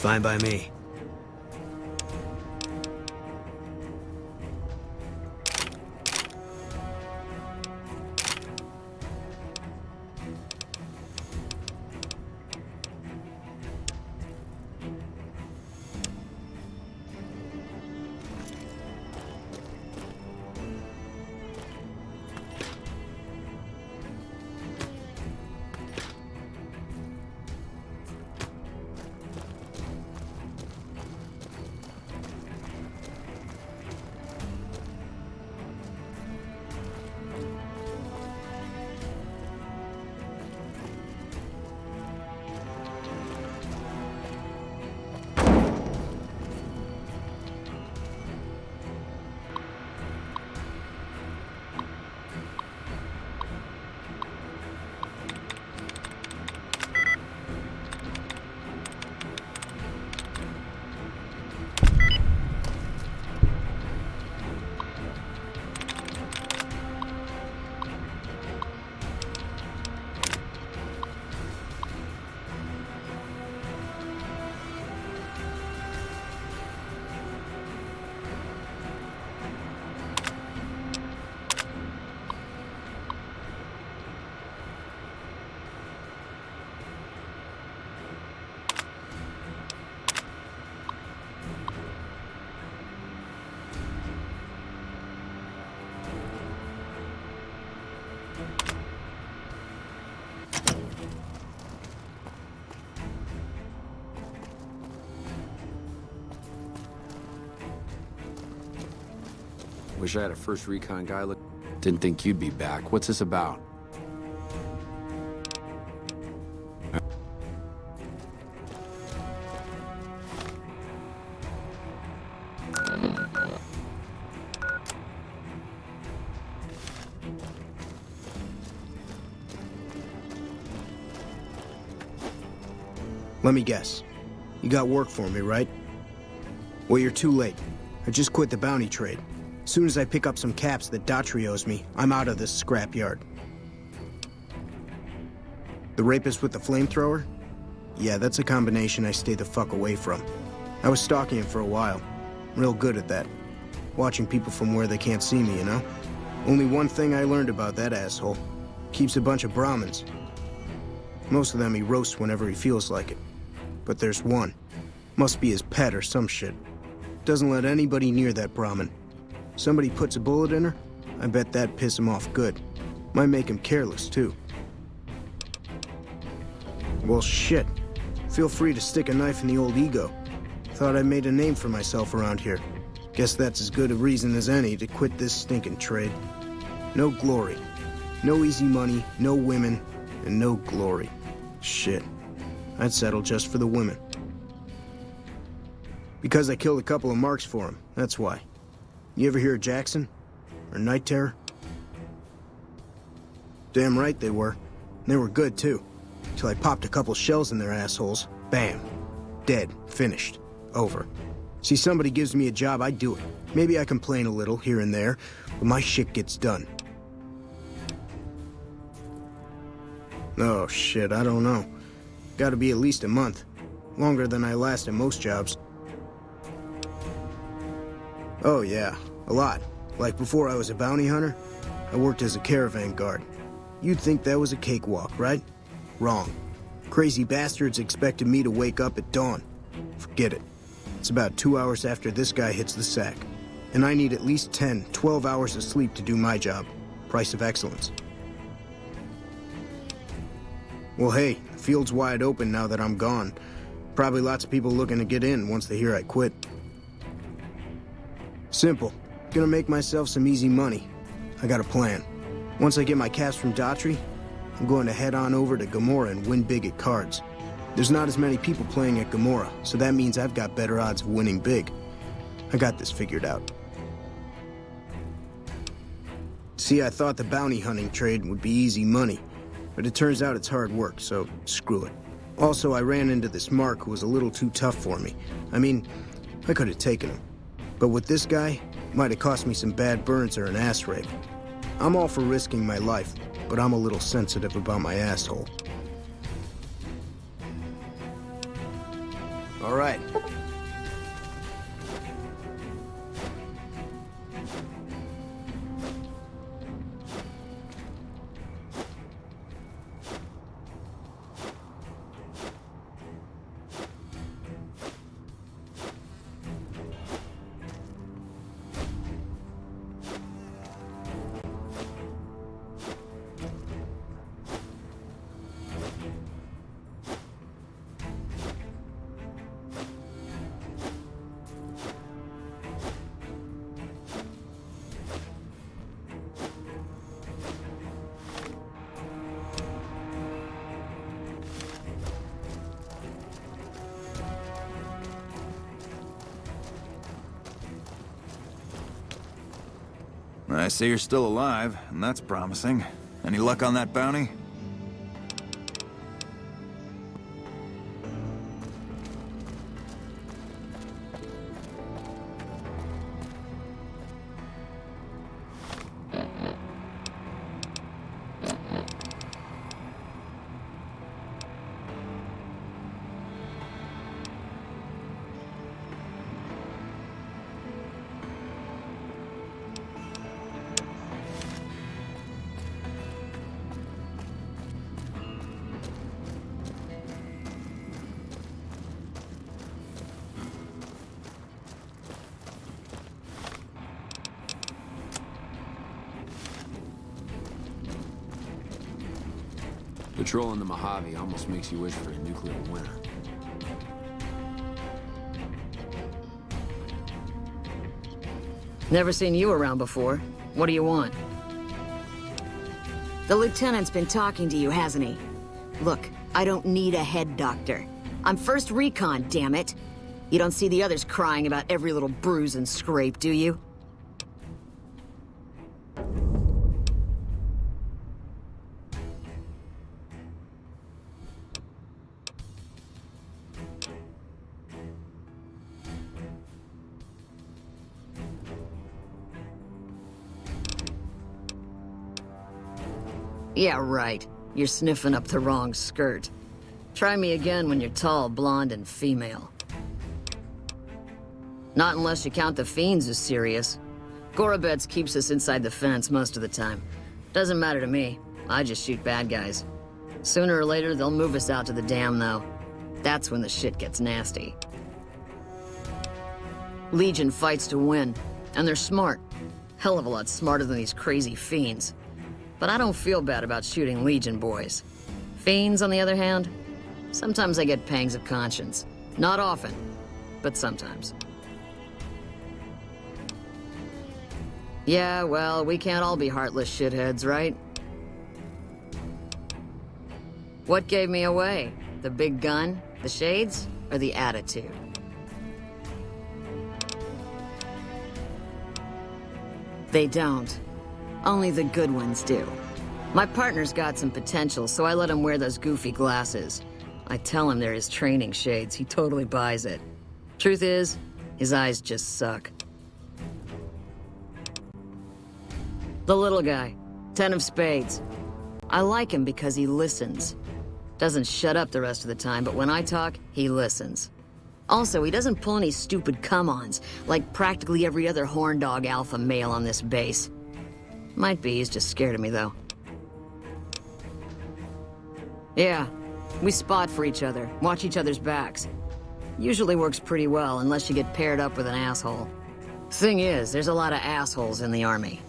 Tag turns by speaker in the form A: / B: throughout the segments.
A: Fine by me.
B: Wish I had a first recon guy look. Didn't think you'd be back. What's this about?
C: Let me guess. You got work for me, right? Well, you're too late. I just quit the bounty trade. As soon as I pick up some caps that Daughtry owes me, I'm out of this scrapyard. The rapist with the flamethrower? Yeah, that's a combination I stay the fuck away from. I was stalking him for a while. Real good at that. Watching people from where they can't see me, you know? Only one thing I learned about that asshole. Keeps a bunch of Brahmins. Most of them he roasts whenever he feels like it. But there's one. Must be his pet or some shit. Doesn't let anybody near that Brahmin. Somebody puts a bullet in her, I bet that'd piss him off good. Might make him careless, too. Well, shit. Feel free to stick a knife in the old ego. Thought I made a name for myself around here. Guess that's as good a reason as any to quit this stinking trade. No glory. No easy money, no women, and no glory. Shit. I'd settle just for the women. Because I killed a couple of marks for him, that's why. You ever hear of Jackson? Or Night Terror? Damn right they were. And they were good, too. Till I popped a couple shells in their assholes. Bam. Dead. Finished. Over. See, somebody gives me a job, I do it. Maybe I complain a little here and there, but my shit gets done. Oh, shit, I don't know. Gotta be at least a month. Longer than I last in most jobs. Oh, yeah. A lot. Like before I was a bounty hunter, I worked as a caravan guard. You'd think that was a cakewalk, right? Wrong. Crazy bastards expected me to wake up at dawn. Forget it. It's about 2 hours after this guy hits the sack. And I need at least 10, 12 hours of sleep to do my job. Price of excellence. Well, hey, the field's wide open now that I'm gone. Probably lots of people looking to get in once they hear I quit. Simple. Gonna make myself some easy money. I got a plan. Once I get my caps from Daughtry, I'm going to head on over to Gomorrah and win big at cards. There's not as many people playing at Gomorrah, so that means I've got better odds of winning big. I got this figured out. See, I thought the bounty hunting trade would be easy money, but it turns out it's hard work, so screw it. Also, I ran into this Mark who was a little too tough for me. I mean, I could have taken him. But with this guy, might have cost me some bad burns or an ass rape. I'm all for risking my life, but I'm a little sensitive about my asshole.
B: All
C: All right.
A: I see you're still alive, and that's promising. Any luck on that bounty?
B: Patrolling the Mojave almost makes you wish for a nuclear winter.
D: Never seen you around before. What do you want? The lieutenant's been talking to you, hasn't he? Look, I don't need a head doctor. I'm first recon, damn it. You don't see the others crying about every little bruise and scrape, do you? Yeah, right. You're sniffing up the wrong skirt. Try me again when you're tall, blonde, and female. Not unless you count the fiends as serious. Gorobets keeps us inside the fence most of the time. Doesn't matter to me. I just shoot bad guys. Sooner or later, they'll move us out to the dam, though. That's when the shit gets nasty. Legion fights to win, and they're smart. Hell of a lot smarter than these crazy fiends. But I don't feel bad about shooting Legion boys. Fiends, on the other hand, sometimes I get pangs of conscience. Not often, but sometimes. Yeah, well, we can't all be heartless shitheads, right? What gave me away? The big gun, the shades, or the attitude? They don't. Only the good ones do. My partner's got some potential, so I let him wear those goofy glasses. I tell him they're his training shades. He totally buys it. Truth is, his eyes just suck. The little guy. 10 of spades. I like him because he listens. Doesn't shut up the rest of the time, but when I talk, he listens. Also, he doesn't pull any stupid come-ons, like practically every other horn dog alpha male on this base. Might be he's just scared of me, though. Yeah, we spot for each other, watch each other's backs. Usually works pretty well, unless you get paired up with an asshole. Thing is, there's a lot of assholes in the army.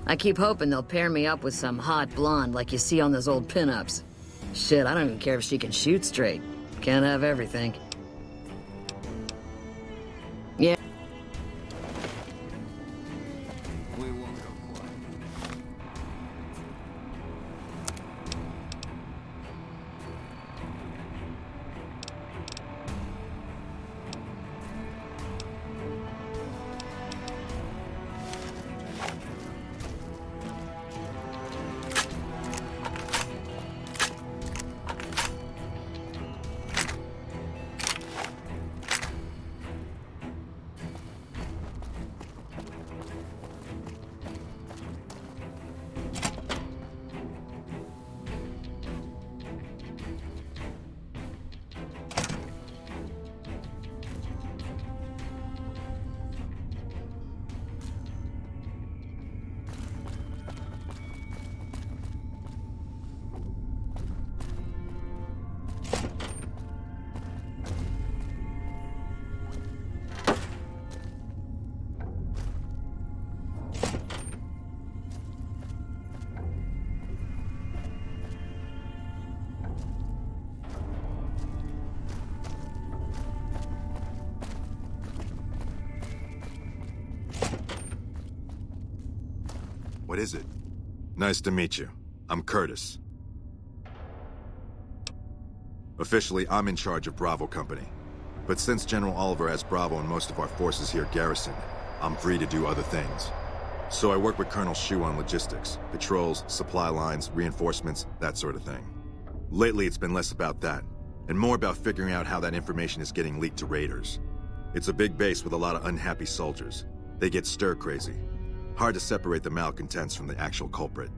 D: I keep hoping they'll pair me up with some hot blonde like you see on those old pinups. Shit, I don't even care if she can shoot straight. Can't have everything. Yeah.
A: We won't go quiet.
E: What is it? Nice to meet you. I'm Curtis. Officially, I'm in charge of Bravo Company. But since General Oliver has Bravo and most of our forces here garrisoned, I'm free to do other things. So I work with Colonel Shu on logistics, patrols, supply lines, reinforcements, that sort of thing. Lately, it's been less about that, and more about figuring out how that information is getting leaked to raiders. It's a big base with a lot of unhappy soldiers. They get stir-crazy. Hard to separate the malcontents from the actual culprit.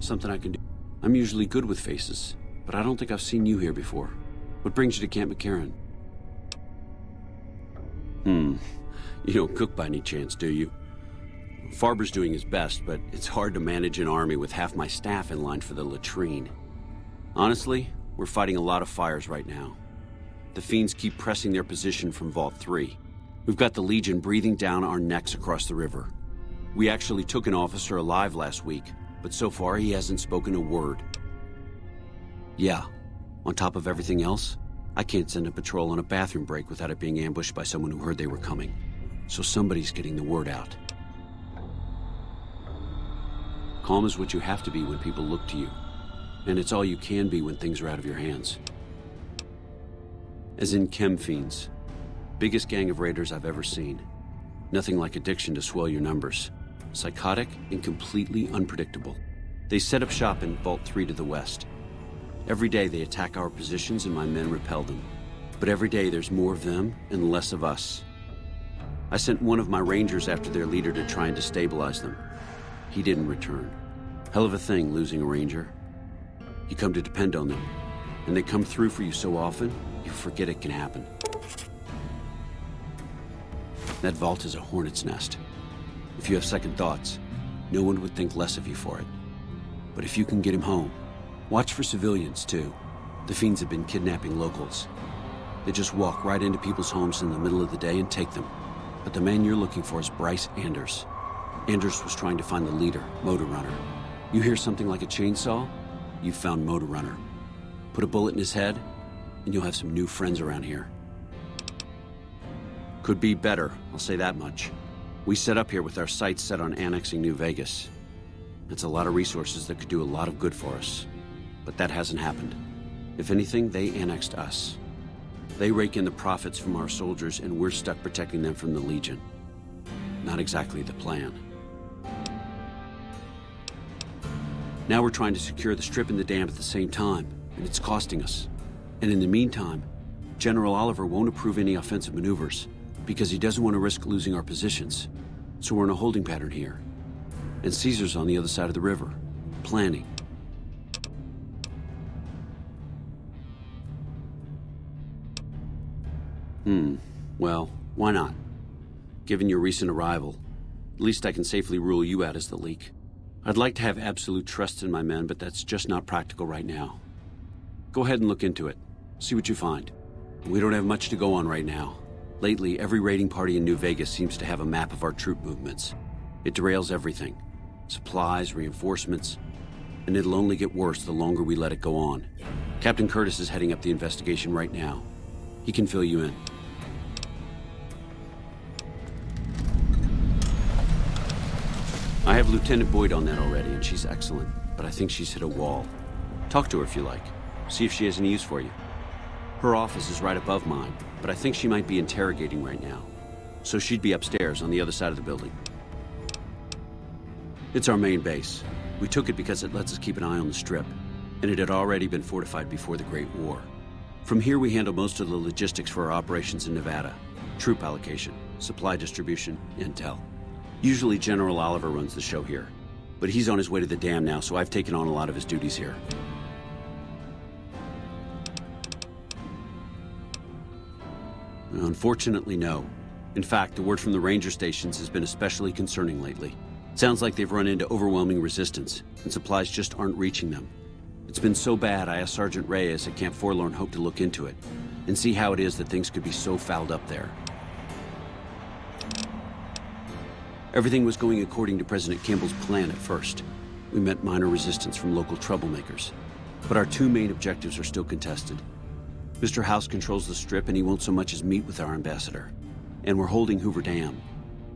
B: Something I can do. I'm usually good with faces, but I don't think I've seen you here before. What brings you to Camp McCarran? You don't cook by any chance, do you? Farber's doing his best, but it's hard to manage an army with half my staff in line for the latrine. Honestly, we're fighting a lot of fires right now. The fiends keep pressing their position from Vault 3. We've got the Legion breathing down our necks across the river. We actually took an officer alive last week, but so far he hasn't spoken a word. Yeah, on top of everything else, I can't send a patrol on a bathroom break without it being ambushed by someone who heard they were coming. So somebody's getting the word out. Calm is what you have to be when people look to you. And it's all you can be when things are out of your hands. As in chem fiends. Biggest gang of raiders I've ever seen. Nothing like addiction to swell your numbers. Psychotic and completely unpredictable. They set up shop in Vault 3 to the west. Every day they attack our positions and my men repel them. But every day there's more of them and less of us. I sent one of my rangers after their leader to try and destabilize them. He didn't return. Hell of a thing, losing a ranger. You come to depend on them, and they come through for you so often, you forget it can happen. That vault is a hornet's nest. If you have second thoughts, no one would think less of you for it. But if you can get him home, watch for civilians too. The fiends have been kidnapping locals. They just walk right into people's homes in the middle of the day and take them. But the man you're looking for is Bryce Anders. Anders was trying to find the leader, Motor Runner. You hear something like a chainsaw? You've found Motor Runner. Put a bullet in his head, and you'll have some new friends around here. Could be better, I'll say that much. We set up here with our sights set on annexing New Vegas. It's a lot of resources that could do a lot of good for us. But that hasn't happened. If anything, they annexed us. They rake in the profits from our soldiers, and we're stuck protecting them from the Legion. Not exactly the plan. Now we're trying to secure the Strip and the dam at the same time, and it's costing us. And in the meantime, General Oliver won't approve any offensive maneuvers, because he doesn't want to risk losing our positions. So we're in a holding pattern here. And Caesar's on the other side of the river, planning. Well, why not? Given your recent arrival, at least I can safely rule you out as the leak. I'd like to have absolute trust in my men, but that's just not practical right now. Go ahead and look into it. See what you find. We don't have much to go on right now. Lately, every raiding party in New Vegas seems to have a map of our troop movements. It derails everything. Supplies, reinforcements, and it'll only get worse the longer we let it go on. Captain Curtis is heading up the investigation right now. He can fill you in. I have Lieutenant Boyd on that already, and she's excellent, but I think she's hit a wall. Talk to her if you like. See if she has any use for you. Her office is right above mine, but I think she might be interrogating right now. So she'd be upstairs on the other side of the building. It's our main base. We took it because it lets us keep an eye on the Strip, and it had already been fortified before the Great War. From here we handle most of the logistics for our operations in Nevada. Troop allocation, supply distribution, intel. Usually General Oliver runs the show here, but he's on his way to the dam now, so I've taken on a lot of his duties here. Unfortunately, no. In fact, the word from the ranger stations has been especially concerning lately. It sounds like they've run into overwhelming resistance, and supplies just aren't reaching them. It's been so bad, I asked Sergeant Reyes at Camp Forlorn Hope to look into it, and see how it is that things could be so fouled up there. Everything was going according to President Kimball's plan at first. We met minor resistance from local troublemakers. But our two main objectives are still contested. Mr. House controls the Strip and he won't so much as meet with our ambassador. And we're holding Hoover Dam.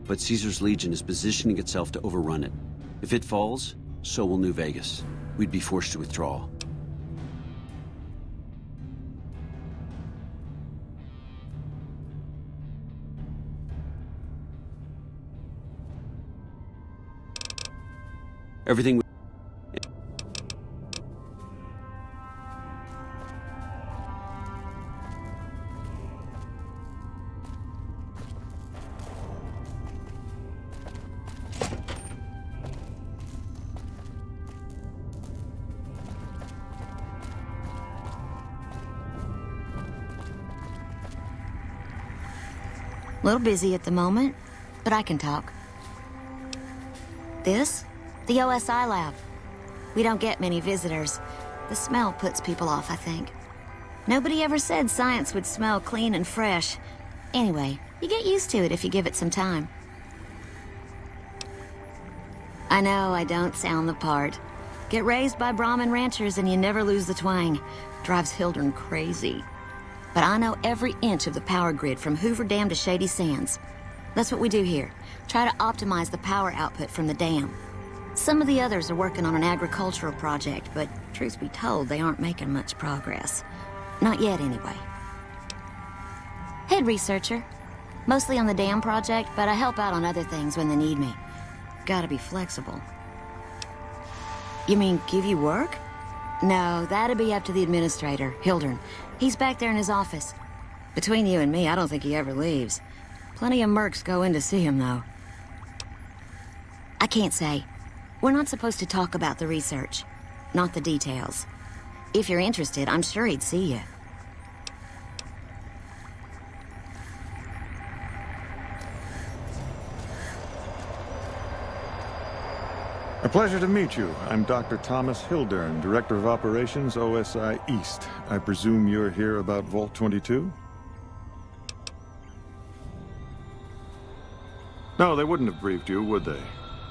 B: But Caesar's Legion is positioning itself to overrun it. If it falls, so will New Vegas. We'd be forced to withdraw. Everything.
F: A little busy at the moment, but I can talk. This? The OSI lab. We don't get many visitors. The smell puts people off, I think. Nobody ever said science would smell clean and fresh. Anyway, you get used to it if you give it some time. I know I don't sound the part. Get raised by Brahmin ranchers and you never lose the twang. Drives Hildern crazy. But I know every inch of the power grid from Hoover Dam to Shady Sands. That's what we do here. Try to optimize the power output from the dam. Some of the others are working on an agricultural project, but truth be told, they aren't making much progress. Not yet, anyway. Head researcher. Mostly on the dam project, but I help out on other things when they need me. Gotta be flexible. You mean give you work? No, that'd be up to the administrator, Hildern. He's back there in his office. Between you and me, I don't think he ever leaves. Plenty of mercs go in to see him, though. I can't say. We're not supposed to talk about the research, not the details. If you're interested, I'm sure he'd see you.
G: A pleasure to meet you. I'm Dr. Thomas Hildern, Director of Operations, OSI East. I presume you're here about Vault 22? No, they wouldn't have briefed you, would they?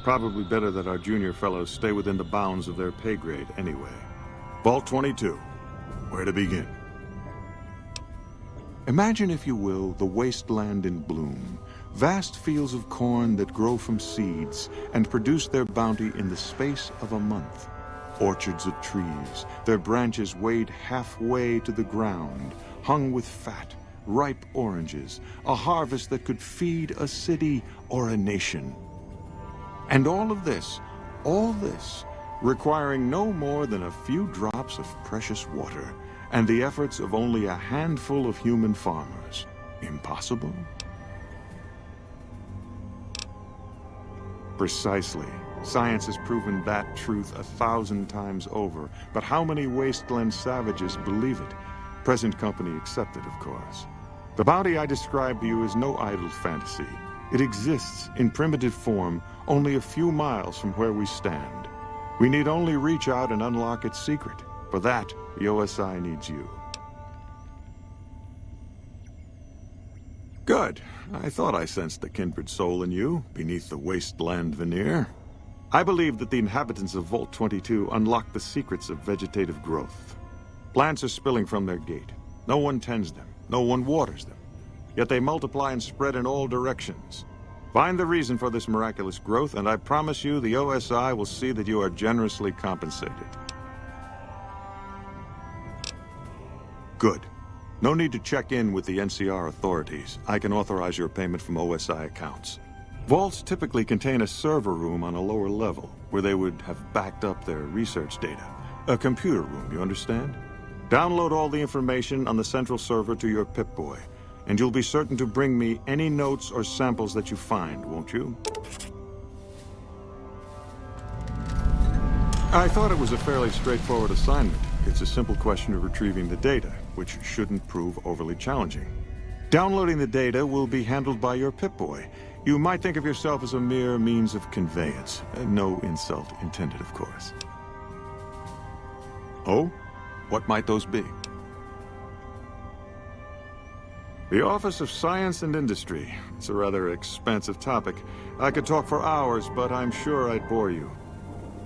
G: Probably better that our junior fellows stay within the bounds of their pay grade anyway. Vault 22. Where to begin? Imagine, if you will, the wasteland in bloom. Vast fields of corn that grow from seeds and produce their bounty in the space of a month. Orchards of trees, their branches weighed halfway to the ground, hung with fat, ripe oranges, a harvest that could feed a city or a nation. And all this, requiring no more than a few drops of precious water and the efforts of only a handful of human farmers. Impossible? Precisely. Science has proven that truth 1,000 times over. But how many wasteland savages believe it? Present company accepted, of course. The bounty I described to you is no idle fantasy. It exists in primitive form only a few miles from where we stand. We need only reach out and unlock its secret. For that, the OSI needs you. Good. I thought I sensed a kindred soul in you, beneath the wasteland veneer. I believe that the inhabitants of Vault 22 unlock the secrets of vegetative growth. Plants are spilling from their gate. No one tends them. No one waters them. Yet they multiply and spread in all directions. Find the reason for this miraculous growth, and I promise you the OSI will see that you are generously compensated. Good. No need to check in with the NCR authorities. I can authorize your payment from OSI accounts. Vaults typically contain a server room on a lower level, where they would have backed up their research data. A computer room, you understand? Download all the information on the central server to your Pip-Boy. and you'll be certain to bring me any notes or samples that you find, won't you? I thought it was a fairly straightforward assignment. It's a simple question of retrieving the data, which shouldn't prove overly challenging. Downloading the data will be handled by your Pip-Boy. You might think of yourself as a mere means of conveyance. No insult intended, of course. Oh? What might those be? The Office of Science and Industry. It's a rather expansive topic. I could talk for hours, but I'm sure I'd bore you.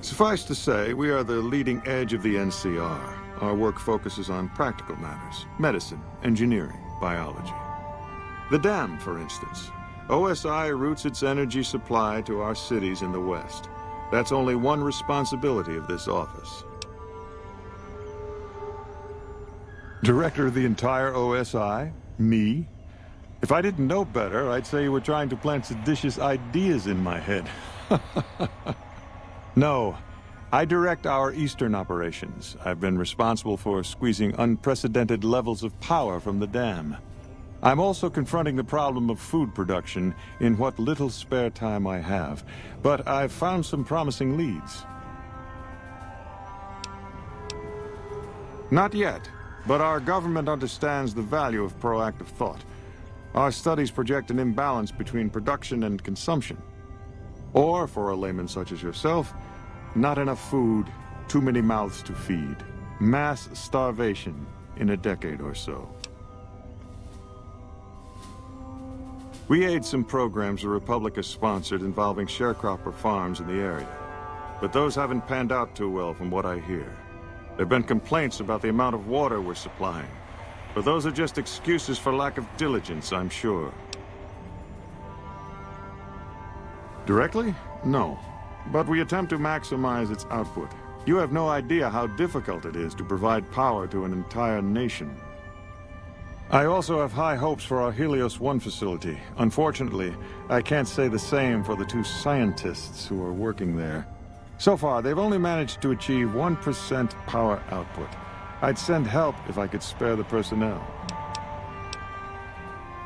G: Suffice to say, we are the leading edge of the NCR. Our work focuses on practical matters: medicine, engineering, biology. The dam, for instance. OSI routes its energy supply to our cities in the West. That's only one responsibility of this office. Director of the entire OSI? Me? If I didn't know better, I'd say you were trying to plant seditious ideas in my head. No. I direct our eastern operations. I've been responsible for squeezing unprecedented levels of power from the dam. I'm also confronting the problem of food production in what little spare time I have, but I've found some promising leads. Not yet, but our government understands the value of proactive thought. Our studies project an imbalance between production and consumption. Or, for a layman such as yourself, not enough food, too many mouths to feed. Mass starvation in a decade or so. We aid some programs the Republic has sponsored involving sharecropper farms in the area. But those haven't panned out too well from what I hear. There have been complaints about the amount of water we're supplying. But those are just excuses for lack of diligence, I'm sure. Directly? No. But we attempt to maximize its output. You have no idea how difficult it is to provide power to an entire nation. I also have high hopes for our Helios 1 facility. Unfortunately, I can't say the same for the 2 scientists who are working there. So far, they've only managed to achieve 1% power output. I'd send help if I could spare the personnel.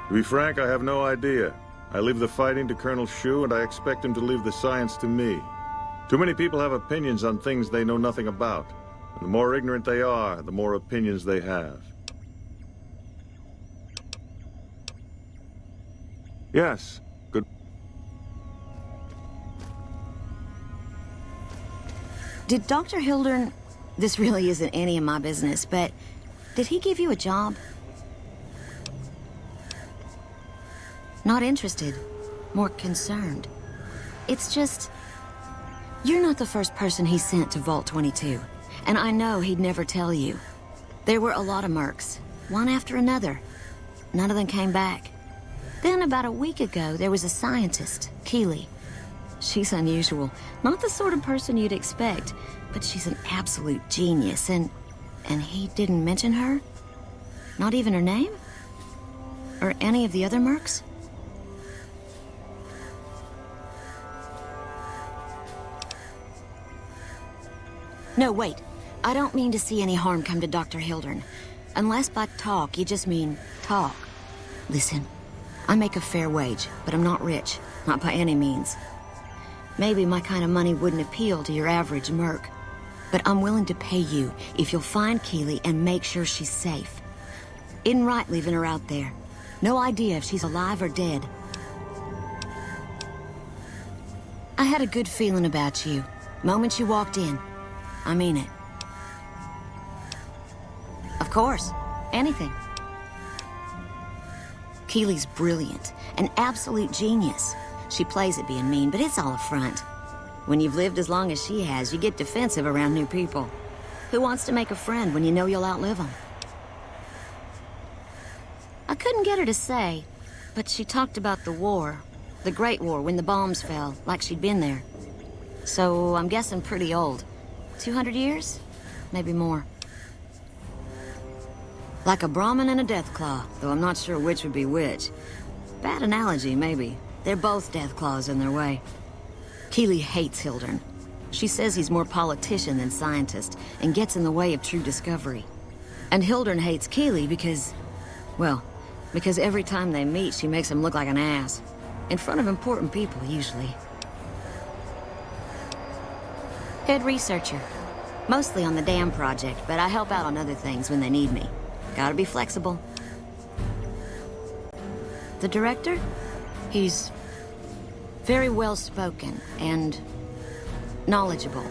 G: To be frank, I have no idea. I leave the fighting to Colonel Shu, and I expect him to leave the science to me. Too many people have opinions on things they know nothing about. And the more ignorant they are, the more opinions they have. Yes. Good.
F: Did Dr. Hildern... This really isn't any of my business, but... Did he give you a job? Not interested. More concerned. It's just... You're not the first person he sent to Vault 22. And I know he'd never tell you. There were a lot of mercs. One after another. None of them came back. Then, about a week ago, there was a scientist, Keeley. She's unusual. Not the sort of person you'd expect, but she's an absolute genius, and he didn't mention her? Not even her name? Or any of the other mercs? No, wait. I don't mean to see any harm come to Dr. Hildern. Unless by talk, you just mean talk. Listen. I make a fair wage, but I'm not rich. Not by any means. Maybe my kind of money wouldn't appeal to your average merc. But I'm willing to pay you if you'll find Keeley and make sure she's safe. Isn't right leaving her out there. No idea if she's alive or dead. I had a good feeling about you. Moment you walked in. I mean it. Of course. Anything. Keeley's brilliant, an absolute genius. She plays at being mean, but it's all a front. When you've lived as long as she has, you get defensive around new people. Who wants to make a friend when you know you'll outlive them? I couldn't get her to say, but she talked about the war. The Great War, when the bombs fell, like she'd been there. So I'm guessing pretty old. 200 years? Maybe more. Like a Brahmin and a Deathclaw, though I'm not sure which would be which. Bad analogy, maybe. They're both Deathclaws in their way. Keeley hates Hildern. She says he's more politician than scientist, and gets in the way of true discovery. And Hildern hates Keeley because, well,
D: Because every time they meet, she makes him look like an ass. In front of important people, usually.
F: Head researcher. Mostly on the dam project, but I help out on other things when they need me. Gotta be flexible. The director? He's very well-spoken and knowledgeable.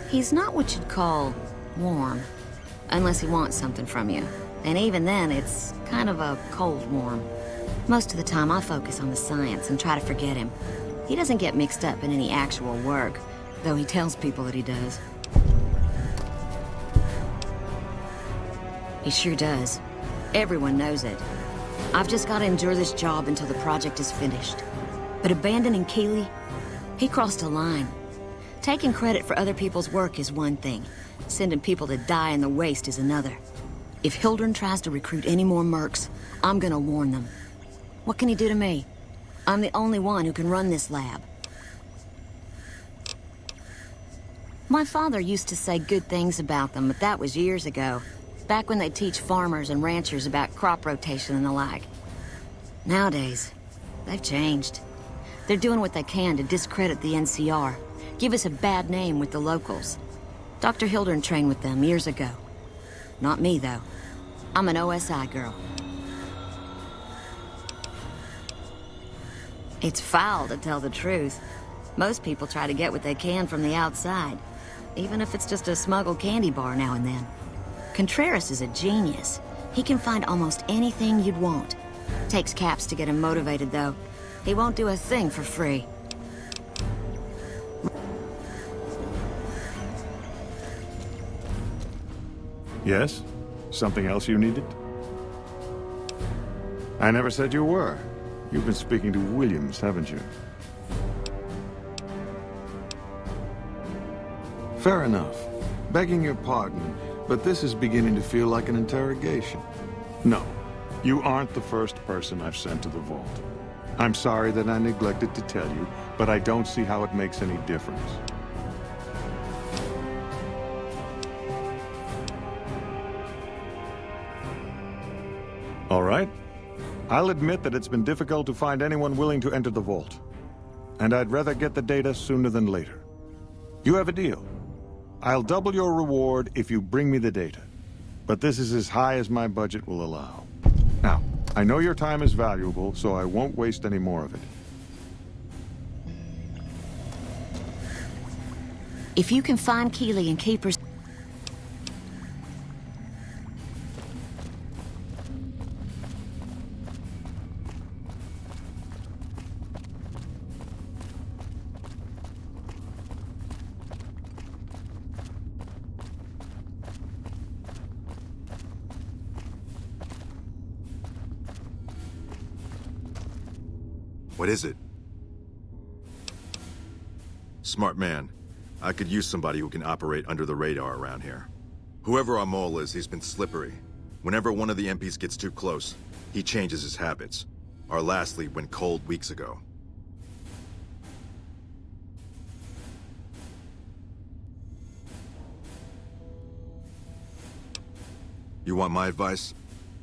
F: He's not what you'd call warm, unless he wants something from you. And even then, it's kind of a cold warm. Most of the time, I focus on the science and try to forget him. He doesn't get mixed up in any actual work, though he tells people that he does. He sure does. Everyone knows it. I've just got to endure this job until the project is finished. But abandoning Keeley, he crossed a line. Taking credit for other people's work is one thing. Sending people to die in the waste is another. If Hildren tries to recruit any more mercs, I'm gonna warn them. What can he do to me? I'm the only one who can run this lab. My father used to say good things about them, but that was years ago. Back when they'd teach farmers and ranchers about crop rotation and the like. Nowadays, they've changed. They're doing what they can to discredit the NCR, give us a bad name with the locals. Dr. Hildren trained with them years ago. Not me, though. I'm an OSI girl. It's foul to tell the truth. Most people try to get what they can from the outside, even if it's just a smuggled candy bar now and then. Contreras is a genius. He can find almost anything you'd want. Takes caps to get him motivated, though. He won't do a thing for free.
G: Yes? Something else you needed? I never said you were. You've been speaking to Williams, haven't you? Fair enough. Begging your pardon, but this is beginning to feel like an interrogation. No, you aren't the first person I've sent to the vault. I'm sorry that I neglected to tell you, but I don't see how it makes any difference. All right. I'll admit that it's been difficult to find anyone willing to enter the vault. And I'd rather get the data sooner than later. You have a deal. I'll double your reward if you bring me the data. But this is as high as my budget will allow. Now, I know your time is valuable, so I won't waste any more of it.
F: If you can find Keeley and keep her...
E: What is it? Smart man. I could use somebody who can operate under the radar around here. Whoever our mole is, he's been slippery. Whenever one of the MPs gets too close, he changes his habits. Our last lead went cold weeks ago. You want my advice?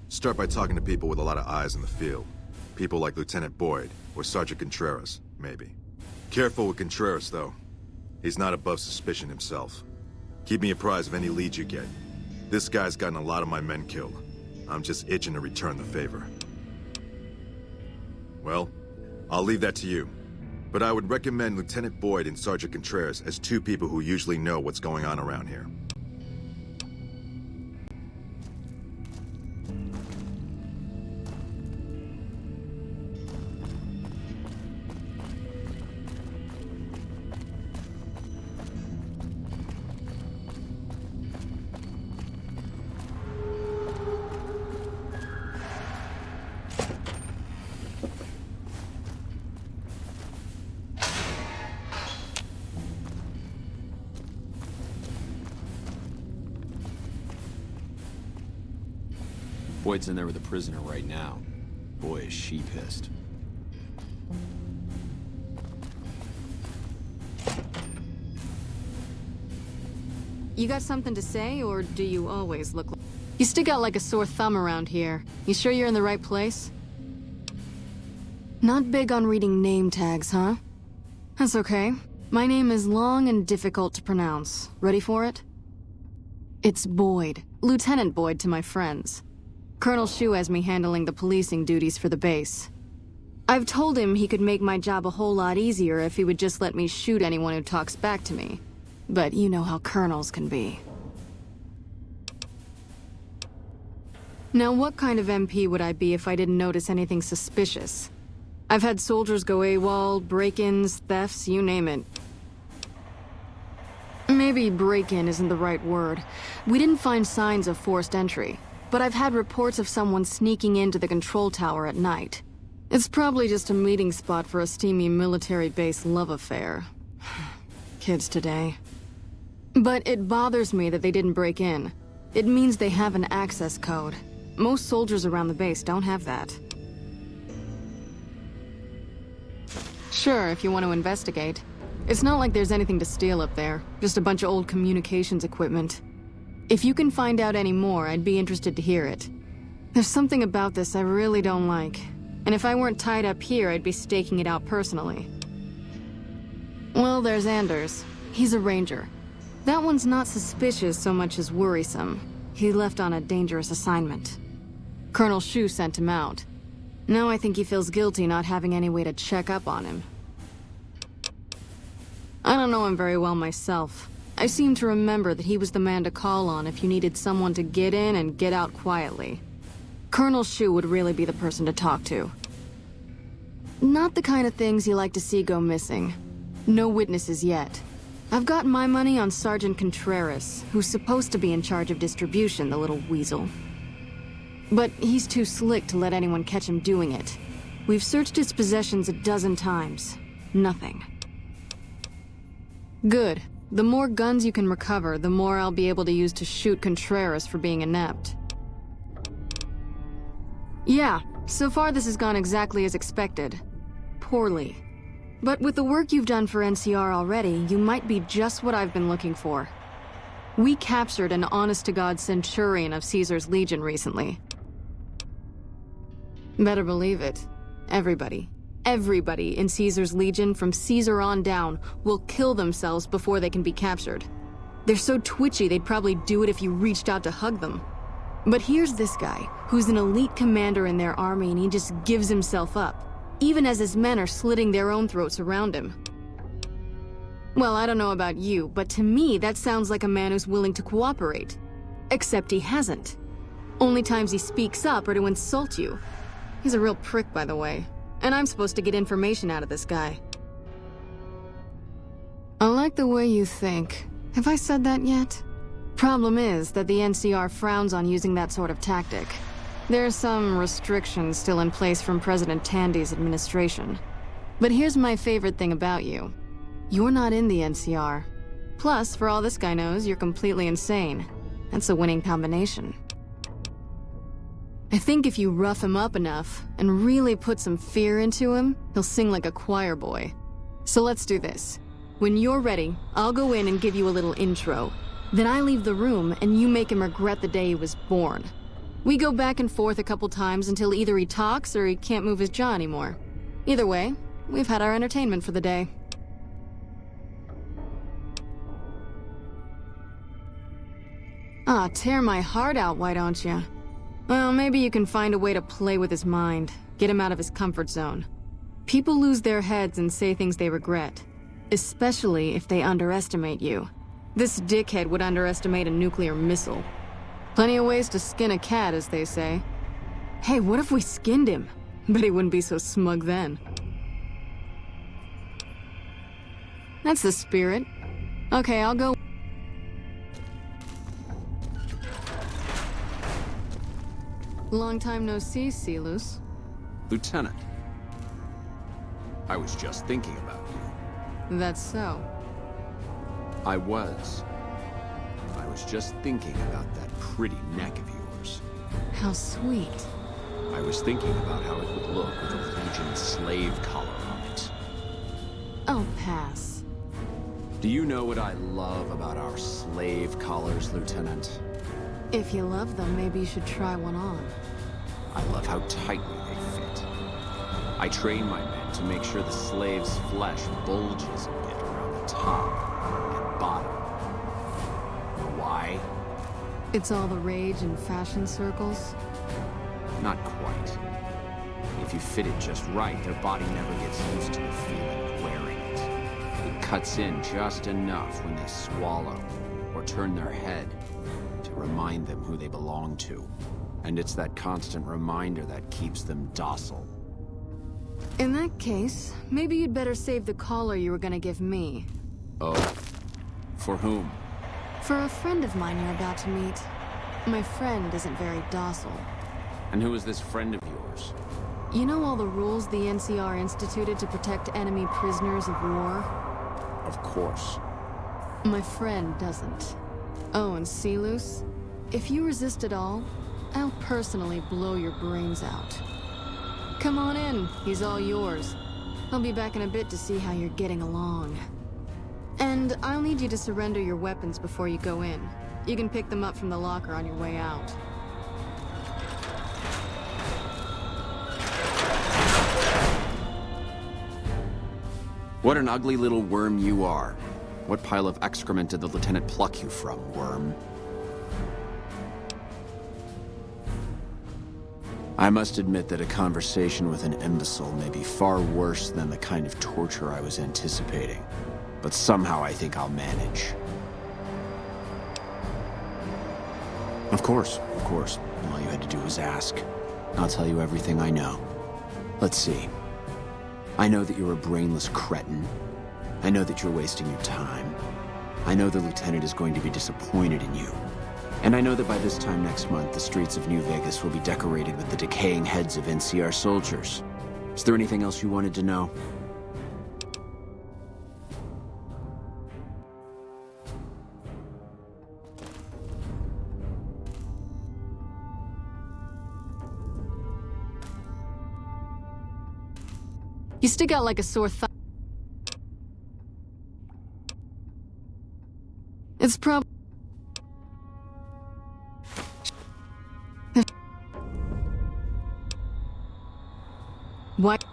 E: Start by talking to people with a lot of eyes in the field. People like Lieutenant Boyd, or Sergeant Contreras, maybe. Careful with Contreras, though. He's not above suspicion himself. Keep me apprised of any leads you get. This guy's gotten a lot of my men killed. I'm just itching to return the favor. Well, I'll leave that to you. But I would recommend Lieutenant Boyd and Sergeant Contreras as two people who usually know what's going on around here.
H: Boyd's in there with a prisoner right now. Boy, is she pissed.
I: You got something to say, or do you always look like... You stick out like a sore thumb around here. You sure you're in the right place? Not big on reading name tags, huh? That's okay. My name is long and difficult to pronounce. Ready for it? It's Boyd. Lieutenant Boyd to my friends. Colonel Shu has me handling the policing duties for the base. I've told him he could make my job a whole lot easier if he would just let me shoot anyone who talks back to me. But you know how colonels can be. Now, what kind of MP would I be if I didn't notice anything suspicious? I've had soldiers go AWOL, break-ins, thefts, you name it. Maybe break-in isn't the right word. We didn't find signs of forced entry, but I've had reports of someone sneaking into the control tower at night. It's probably just a meeting spot for a steamy military base love affair. Kids today. But it bothers me that they didn't break in. It means they have an access code. Most soldiers around the base don't have that. Sure, if you want to investigate. It's not like there's anything to steal up there, just a bunch of old communications equipment. If you can find out any more, I'd be interested to hear it. There's something about this I really don't like, and if I weren't tied up here, I'd be staking it out personally. Well, there's Anders. He's a ranger. That one's not suspicious so much as worrisome. He left on a dangerous assignment. Colonel Shu sent him out. Now I think he feels guilty not having any way to check up on him. I don't know him very well myself. I seem to remember that he was the man to call on if you needed someone to get in and get out quietly. Colonel Shu would really be the person to talk to. Not the kind of things you like to see go missing. No witnesses yet. I've got my money on Sergeant Contreras, who's supposed to be in charge of distribution, the little weasel. But he's too slick to let anyone catch him doing it. We've searched his possessions a dozen times. Nothing. Good. The more guns you can recover, the more I'll be able to use to shoot Contreras for being inept. Yeah, so far this has gone exactly as expected. Poorly. But with the work you've done for NCR already, you might be just what I've been looking for. We captured an honest-to-God centurion of Caesar's Legion recently. Better believe it. Everybody in Caesar's Legion, from Caesar on down, will kill themselves before they can be captured. They're so twitchy they'd probably do it if you reached out to hug them. But here's this guy, who's an elite commander in their army, and he just gives himself up, even as his men are slitting their own throats around him. Well, I don't know about you, but to me that sounds like a man who's willing to cooperate. Except he hasn't. Only times he speaks up are to insult you. He's a real prick, by the way. And I'm supposed to get information out of this guy. I like the way you think. Have I said that yet? Problem is that the NCR frowns on using that sort of tactic. There are some restrictions still in place from President Tandy's administration. But here's my favorite thing about you. You're not in the NCR. Plus, for all this guy knows, you're completely insane. That's a winning combination. I think if you rough him up enough and really put some fear into him, he'll sing like a choir boy. So let's do this. When you're ready, I'll go in and give you a little intro. Then I leave the room and you make him regret the day he was born. We go back and forth a couple times until either he talks or he can't move his jaw anymore. Either way, we've had our entertainment for the day. Ah, tear my heart out, why don't you? Well, maybe you can find a way to play with his mind, get him out of his comfort zone. People lose their heads and say things they regret, especially if they underestimate you. This dickhead would underestimate a nuclear missile. Plenty of ways to skin a cat, as they say. Hey, what if we skinned him? Bet he wouldn't be so smug then. That's the spirit. Okay, I'll go. Long time no see, Silus.
H: Lieutenant. I was just thinking about you.
I: That's so.
H: I was just thinking about that pretty neck of yours.
I: How sweet.
H: I was thinking about how it would look with a Legion slave collar on it.
I: I'll pass.
H: Do you know what I love about our slave collars, Lieutenant?
I: If you love them, maybe you should try one on.
H: I love how tightly they fit. I train my men to make sure the slave's flesh bulges a bit around the top and bottom. Why?
I: It's all the rage in fashion circles.
H: Not quite. If you fit it just right, their body never gets used to the feeling of wearing it. It cuts in just enough when they swallow or turn their head to remind them who they belong to. And it's that constant reminder that keeps them docile.
I: In that case, maybe you'd better save the collar you were gonna give me.
H: Oh. For whom?
I: For a friend of mine you're about to meet. My friend isn't very docile.
H: And who is this friend of yours?
I: You know all the rules the NCR instituted to protect enemy prisoners of war?
H: Of course.
I: My friend doesn't. Oh, and Silus? If you resist at all, I'll personally blow your brains out. Come on in, he's all yours. I'll be back in a bit to see how you're getting along. And I'll need you to surrender your weapons before you go in. You can pick them up from the locker on your way out.
H: What an ugly little worm you are. What pile of excrement did the lieutenant pluck you from, worm? I must admit that a conversation with an imbecile may be far worse than the kind of torture I was anticipating. But somehow I think I'll manage. Of course. All you had to do was ask. I'll tell you everything I know. Let's see. I know that you're a brainless cretin. I know that you're wasting your time. I know the lieutenant is going to be disappointed in you. And I know that by this time next month, the streets of New Vegas will be decorated with the decaying heads of NCR soldiers. Is there anything else you wanted to know?
I: You stick out like a sore thumb. It's probably... What?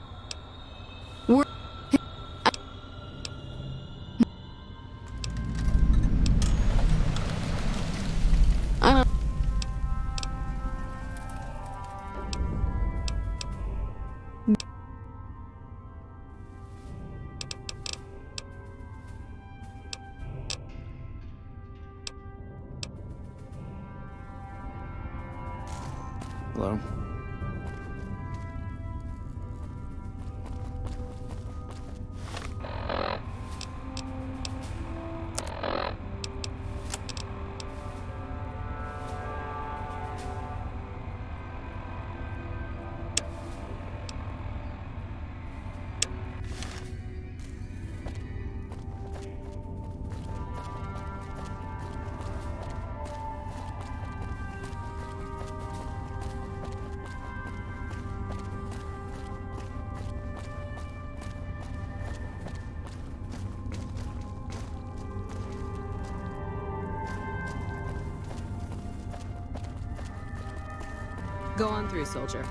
I: I don't...
H: Hello?
J: Go on through, soldier.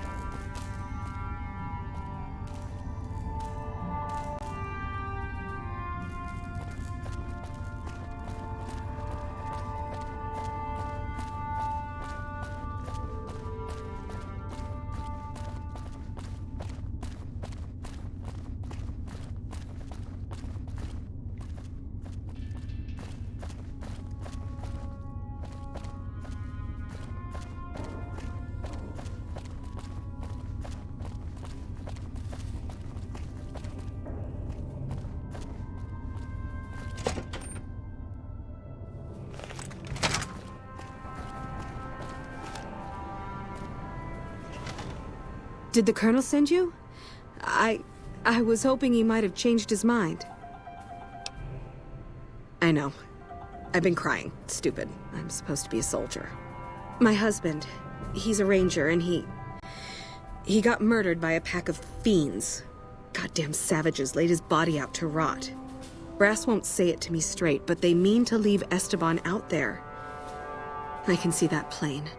K: Did the Colonel send you? I was hoping he might have changed his mind. I know. I've been crying. It's stupid. I'm supposed to be a soldier. My husband, he's a ranger, and he got murdered by a pack of fiends. Goddamn savages laid his body out to rot. Brass won't say it to me straight, but they mean to leave Esteban out there. I can see that plane.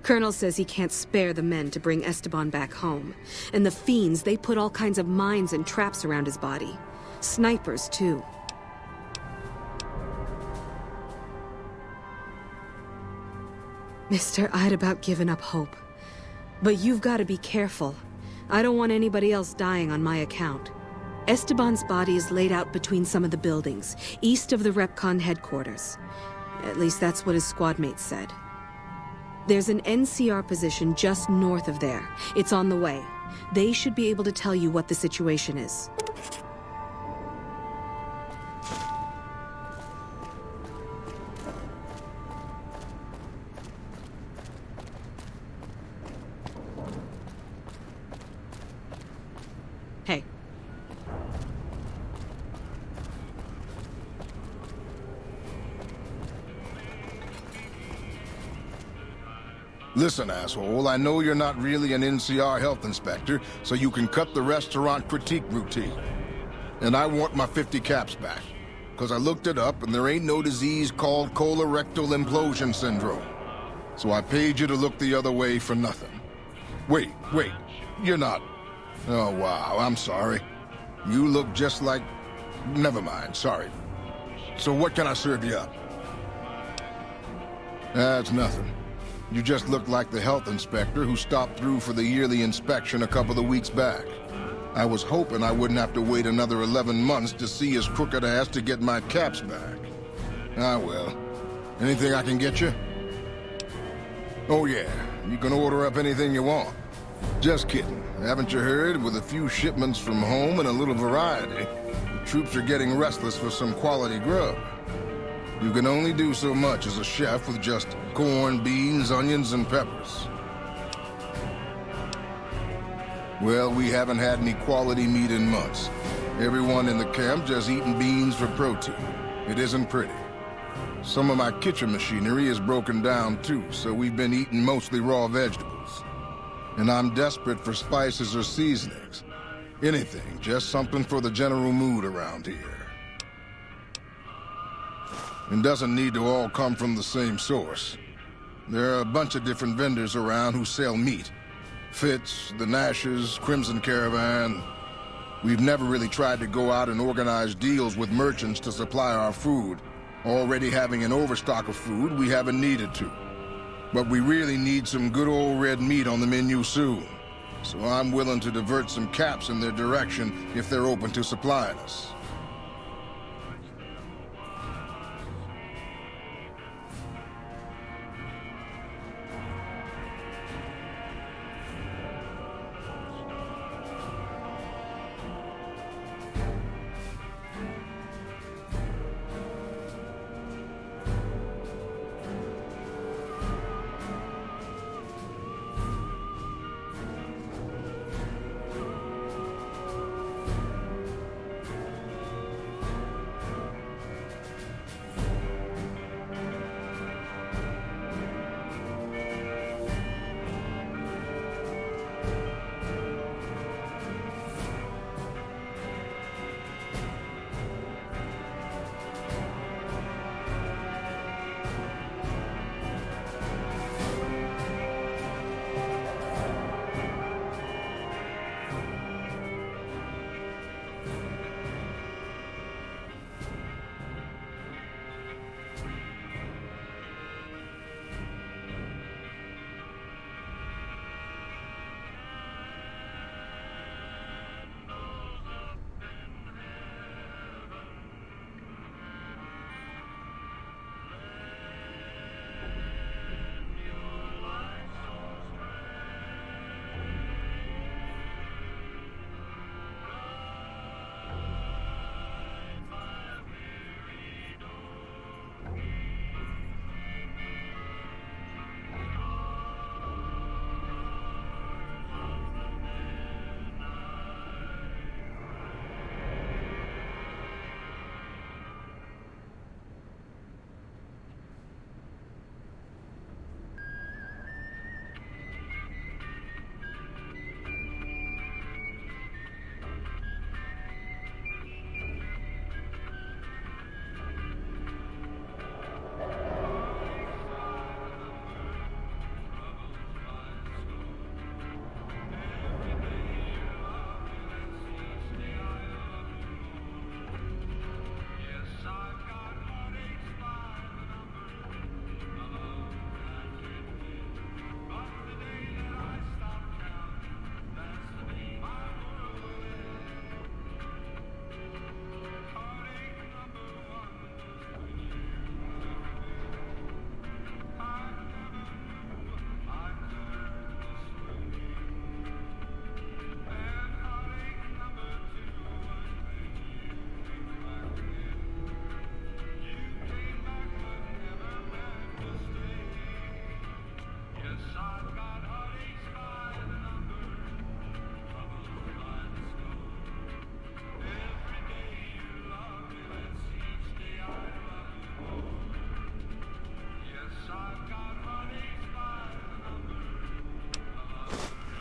K: Colonel says he can't spare the men to bring Esteban back home. And the fiends, they put all kinds of mines and traps around his body. Snipers, too. Mister, I'd about given up hope. But you've got to be careful. I don't want anybody else dying on my account. Esteban's body is laid out between some of the buildings, east of the Repcon headquarters. At least that's what his squad mates said. There's an NCR position just north of there. It's on the way. They should be able to tell you what the situation is. Hey.
L: Listen, asshole, I know you're not really an NCR health inspector, so you can cut the restaurant critique routine. And I want my 50 caps back. Because I looked it up, and there ain't no disease called colorectal implosion syndrome. So I paid you to look the other way for nothing. Wait, you're not... Oh, wow, I'm sorry. You look just like... Never mind, sorry. So what can I serve you up? That's nothing. You just look like the health inspector who stopped through for the yearly inspection a couple of weeks back. I was hoping I wouldn't have to wait another 11 months to see his crooked ass to get my caps back. Ah, well. Anything I can get you? Oh, yeah. You can order up anything you want. Just kidding. Haven't you heard? With a few shipments from home and a little variety, the troops are getting restless for some quality grub. You can only do so much as a chef with just corn, beans, onions, and peppers. Well, we haven't had any quality meat in months. Everyone in the camp just eating beans for protein. It isn't pretty. Some of my kitchen machinery is broken down too, so we've been eating mostly raw vegetables. And I'm desperate for spices or seasonings. Anything, just something for the general mood around here. It doesn't need to all come from the same source. There are a bunch of different vendors around who sell meat. Fitz, the Nashes, Crimson Caravan. We've never really tried to go out and organize deals with merchants to supply our food. Already having an overstock of food, we haven't needed to. But we really need some good old red meat on the menu soon. So I'm willing to divert some caps in their direction if they're open to supplying us.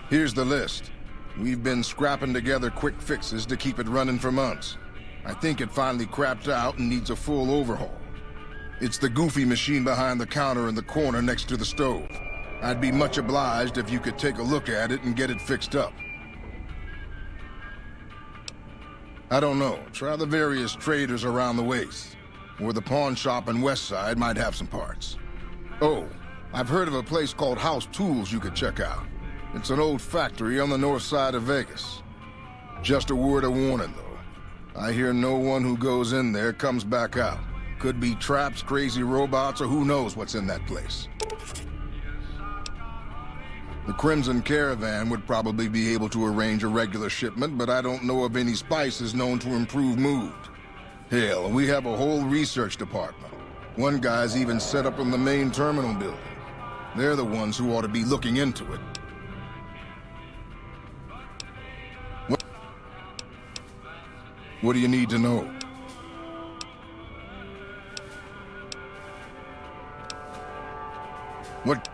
L: Here's the list. We've been scrapping together quick fixes to keep it running for months. I think it finally crapped out and needs a full overhaul. It's the goofy machine behind the counter in the corner next to the stove. I'd be much obliged if you could take a look at it and get it fixed up. I don't know. Try the various traders around the waste. Or the pawn shop in West Side might have some parts. Oh, I've heard of a place called House Tools you could check out. It's an old factory on the north side of Vegas. Just a word of warning, though. I hear no one who goes in there comes back out. Could be traps, crazy robots, or who knows what's in that place. The Crimson Caravan would probably be able to arrange a regular shipment, but I don't know of any spices known to improve mood. Hell, we have a whole research department. One guy's even set up in the main terminal building. They're the ones who ought to be looking into it. What do you need to know? What?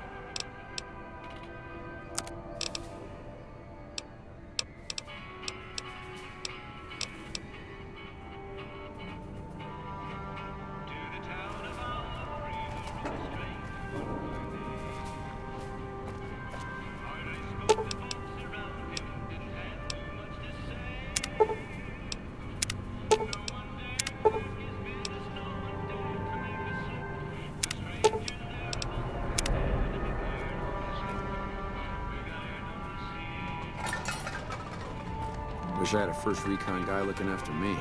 H: Wish I had a first recon guy looking after me.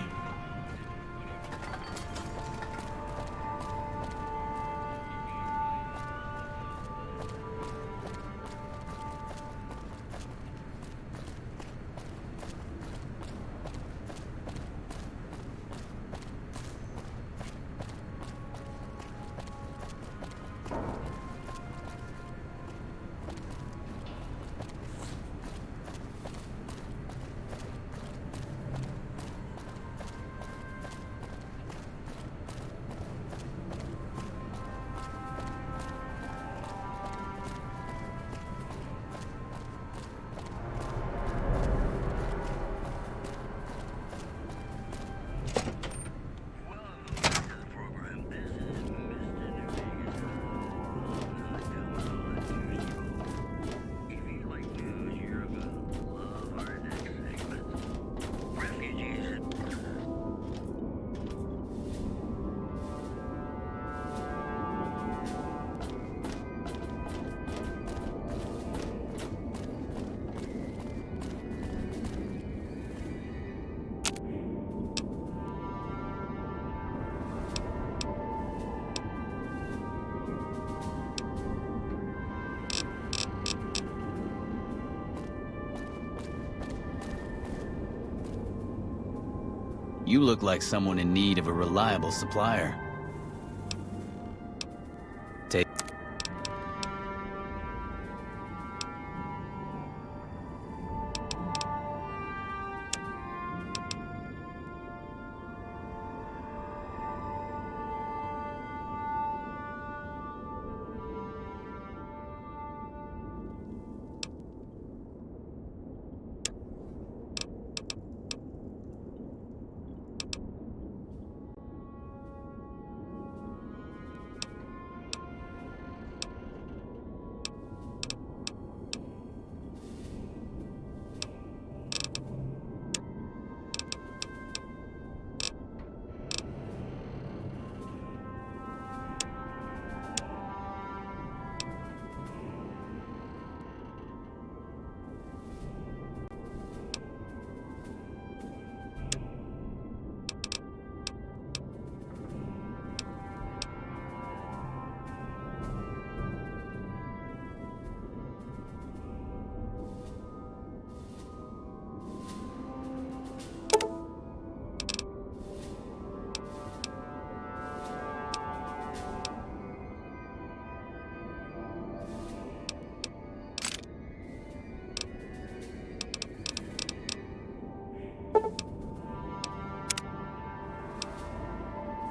M: You look like someone in need of a reliable supplier. Take...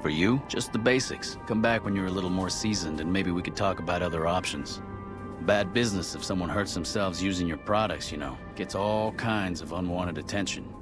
M: For you, just the basics. Come back when you're a little more seasoned and maybe we could talk about other options. Bad business if someone hurts themselves using your products, you know. Gets all kinds of unwanted attention.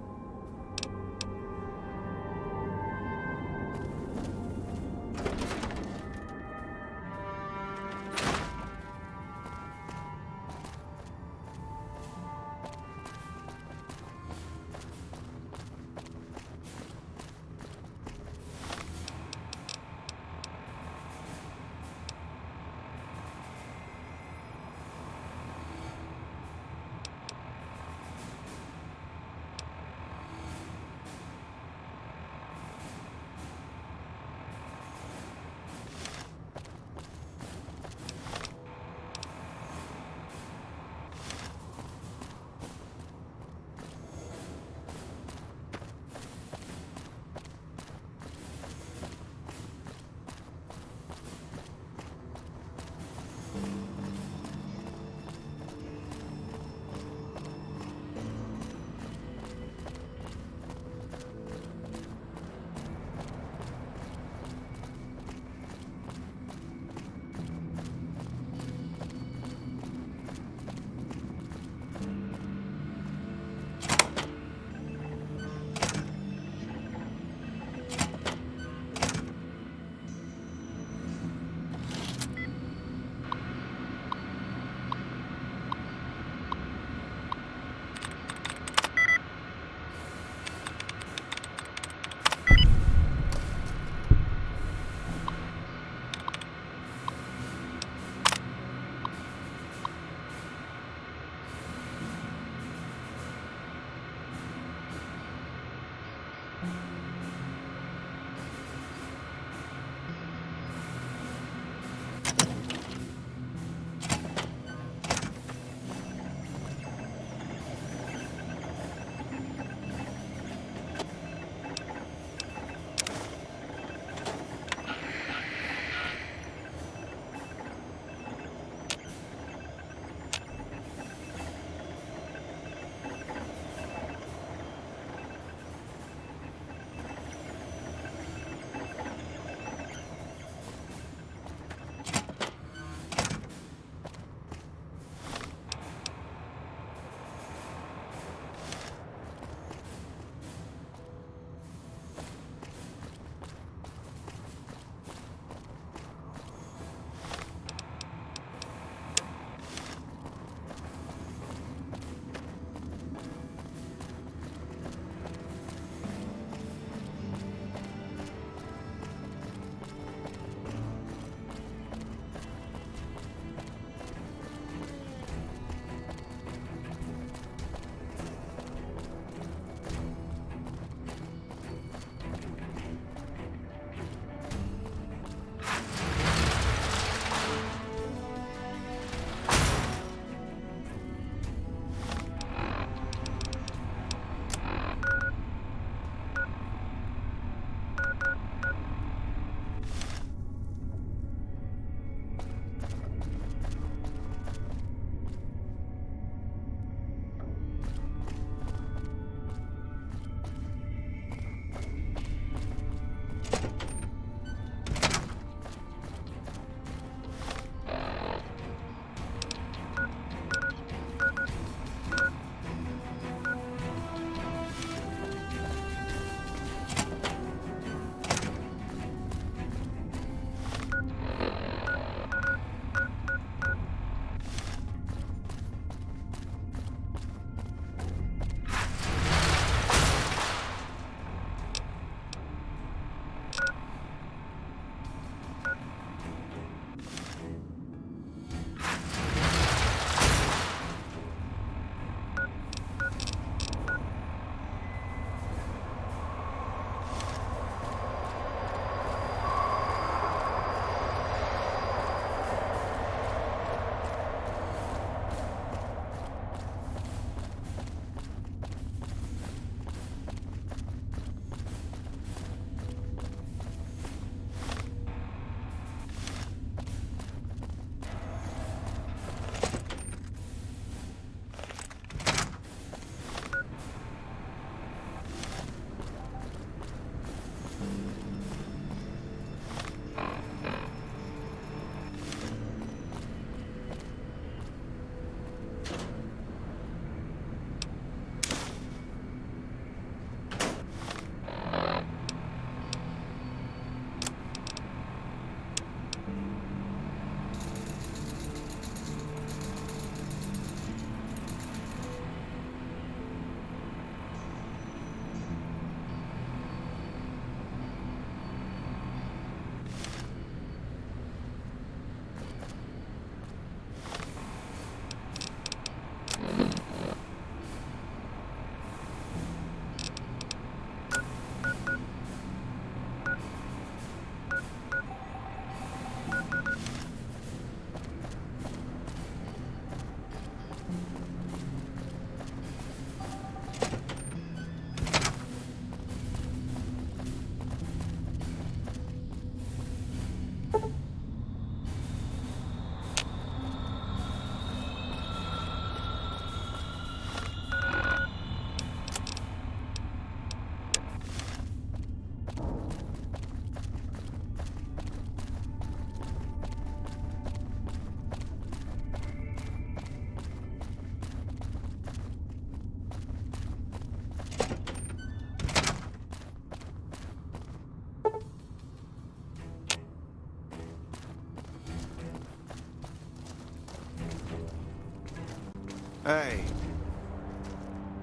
A: Hey.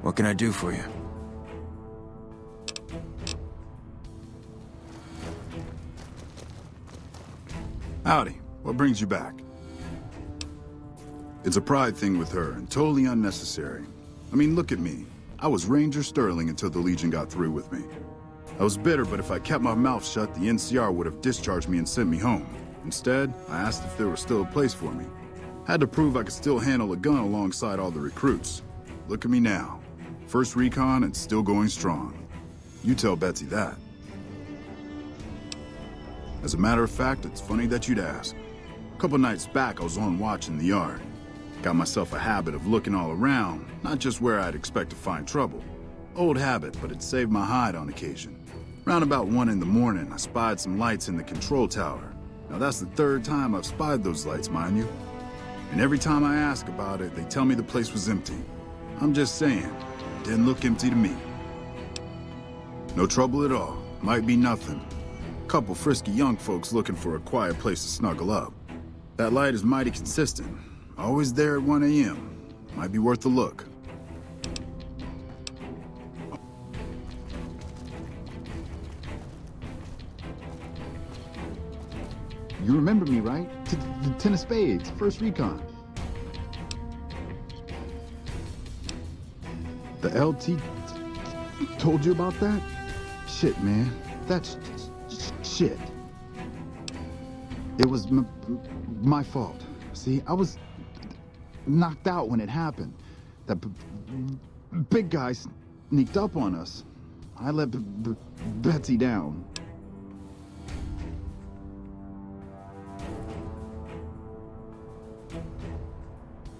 A: What can I do for you?
N: Howdy. What brings you back? It's a pride thing with her, and totally unnecessary. I mean, look at me. I was Ranger Sterling until the Legion got through with me. I was bitter, but if I kept my mouth shut, the NCR would have discharged me and sent me home. Instead, I asked if there was still a place for me. Had to prove I could still handle a gun alongside all the recruits. Look at me now. First recon and still going strong. You tell Betsy that. As a matter of fact, it's funny that you'd ask. A couple nights back, I was on watch in the yard. Got myself a habit of looking all around, not just where I'd expect to find trouble. Old habit, but it saved my hide on occasion. Round about 1 in the morning, I spied some lights in the control tower. Now that's the 3rd time I've spied those lights, mind you. And every time I ask about it, they tell me the place was empty. I'm just saying, it didn't look empty to me. No trouble at all. Might be nothing. Couple frisky young folks looking for a quiet place to snuggle up. That light is mighty consistent. Always there at 1 a.m. Might be worth a look.
O: You remember me, right? The 10 of spades, first recon. The LT told you about that? Shit, man. That's shit. It was my fault. See, I was knocked out when it happened. That big guy sneaked up on us. I let Betsy down.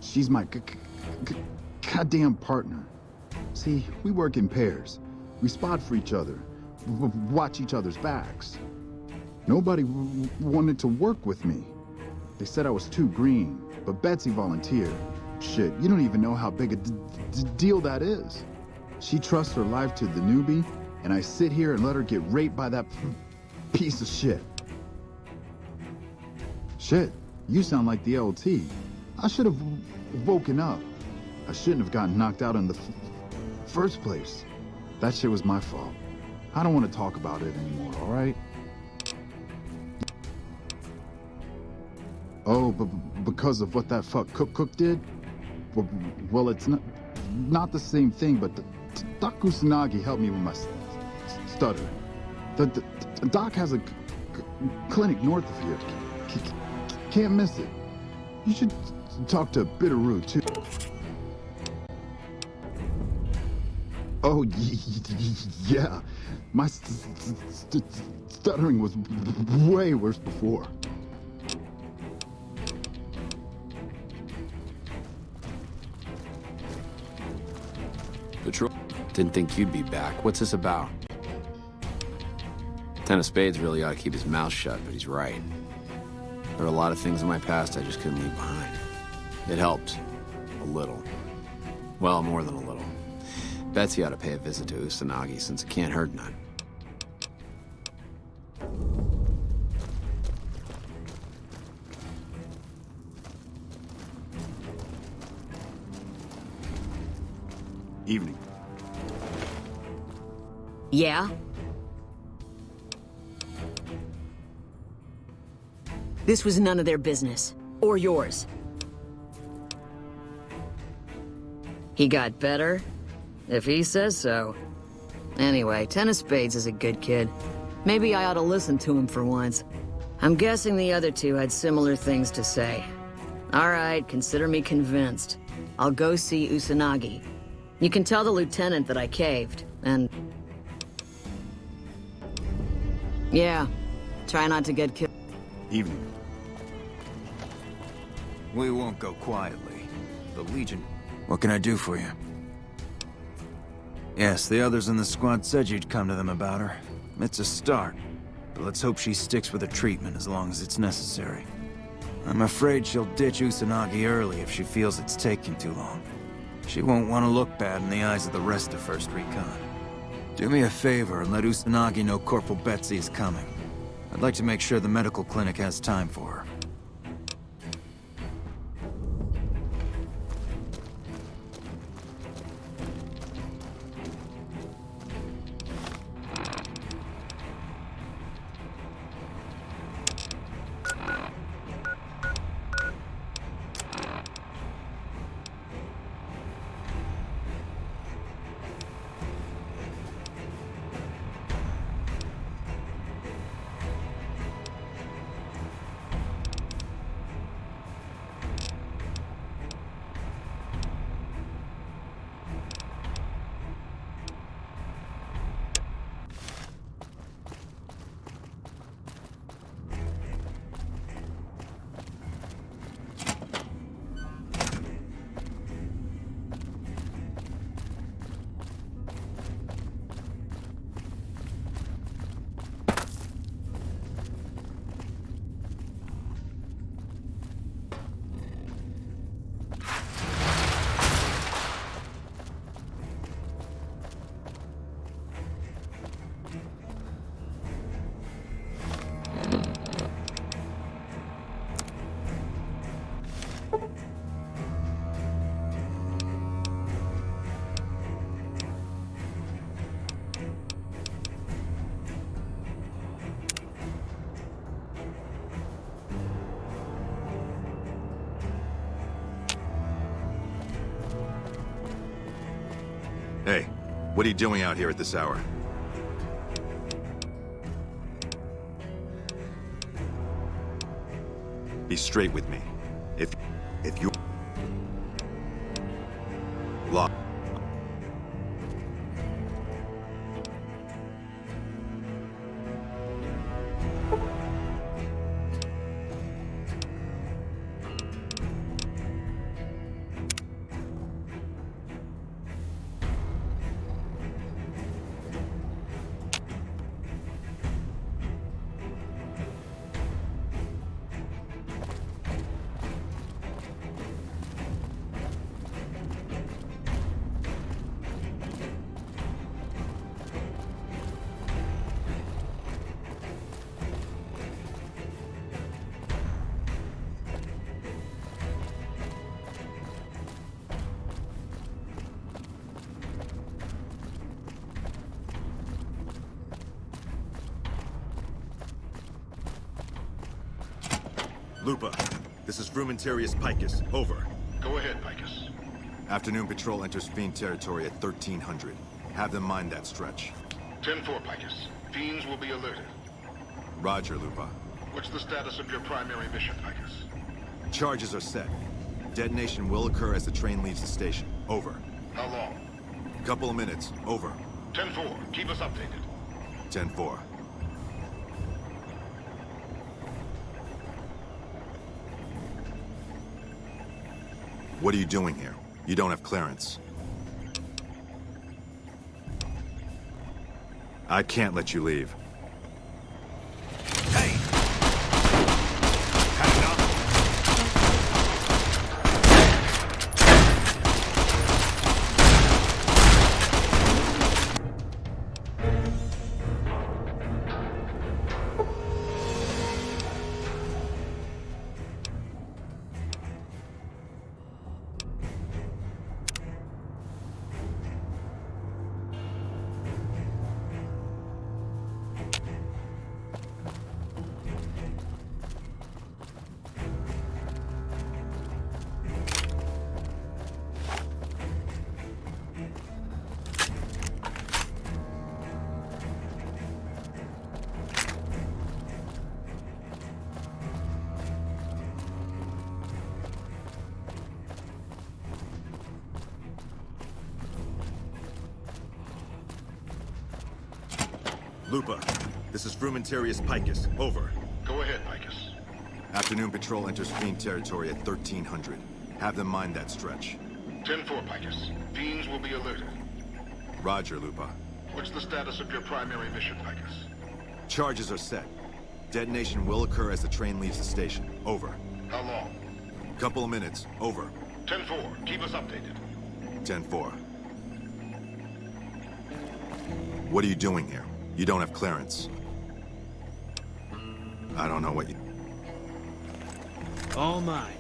O: She's my goddamn partner. See, we work in pairs. We spot for each other, watch each other's backs. Nobody wanted to work with me. They said I was too green, but Betsy volunteered. Shit, you don't even know how big a deal that is. She trusts her life to the newbie, and I sit here and let her get raped by that piece of shit. Shit, you sound like the LT. I should have woken up. I shouldn't have gotten knocked out in the first place. That shit was my fault. I don't want to talk about it anymore, all right? Oh, but because of what that fuck Cook did? Well, it's not the same thing, but Doc Kusanagi helped me with my stutter. The doc has a clinic north of here. Can't miss it. You should talk to Bitterroot, too. Oh, yeah. My stuttering was way worse before.
H: Patrol. Didn't think you'd be back. What's this about? 10 of spades really ought to keep his mouth shut, but he's right. There are a lot of things in my past I just couldn't leave behind. It helped. A little. Well, more than a little. Betsy ought to pay a visit to Usanagi, since it can't hurt none.
N: Evening.
D: Yeah? This was none of their business. Or yours. He got better? If he says so. Anyway, 10 of spades is a good kid. Maybe I ought to listen to him for once. I'm guessing the other two had similar things to say. All right, consider me convinced. I'll go see Usanagi. You can tell the lieutenant that I caved, and... yeah, try not to get killed.
N: Evening.
A: We won't go quietly. The Legion... What can I do for you? Yes, the others in the squad said you'd come to them about her. It's a start, but let's hope she sticks with her treatment as long as it's necessary. I'm afraid she'll ditch Usanagi early if she feels it's taking too long. She won't want to look bad in the eyes of the rest of First Recon. Do me a favor and let Usanagi know Corporal Betsy is coming. I'd like to make sure the medical clinic has time for her.
E: Hey, what are you doing out here at this hour? Be straight with me. If you... Lock. Lupa, this is Frumentarius Picus. Over.
P: Go ahead, Picus.
E: Afternoon patrol enters Fiend territory at 1300. Have them mind that stretch.
P: 10-4, Picus. Fiends will be alerted.
E: Roger, Lupa.
P: What's the status of your primary mission, Picus?
E: Charges are set. Detonation will occur as the train leaves the station. Over.
P: How long?
E: Couple of minutes. Over.
P: 10-4. Keep us updated.
E: 10-4. What are you doing here? You don't have clearance. I can't let you leave. Lupa, this is Frumentarius Picus. Over.
P: Go ahead, Picus.
E: Afternoon patrol enters Fiend territory at 1300. Have them mind that stretch.
P: 10-4, Picus. Fiends will be alerted.
E: Roger, Lupa.
P: What's the status of your primary mission, Picus?
E: Charges are set. Detonation will occur as the train leaves the station. Over.
P: How long?
E: Couple of minutes. Over.
P: 10-4. Keep us updated.
E: 10-4. What are you doing here? You don't have clearance. I don't know what you...
Q: All mine.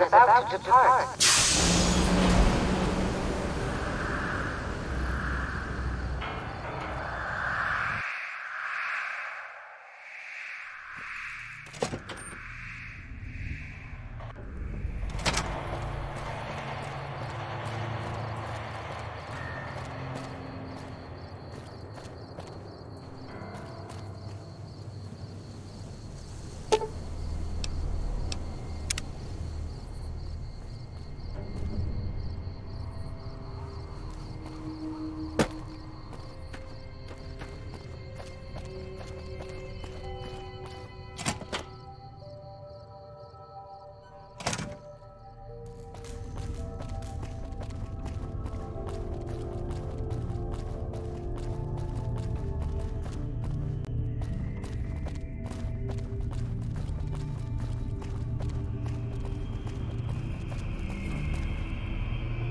Q: about to depart.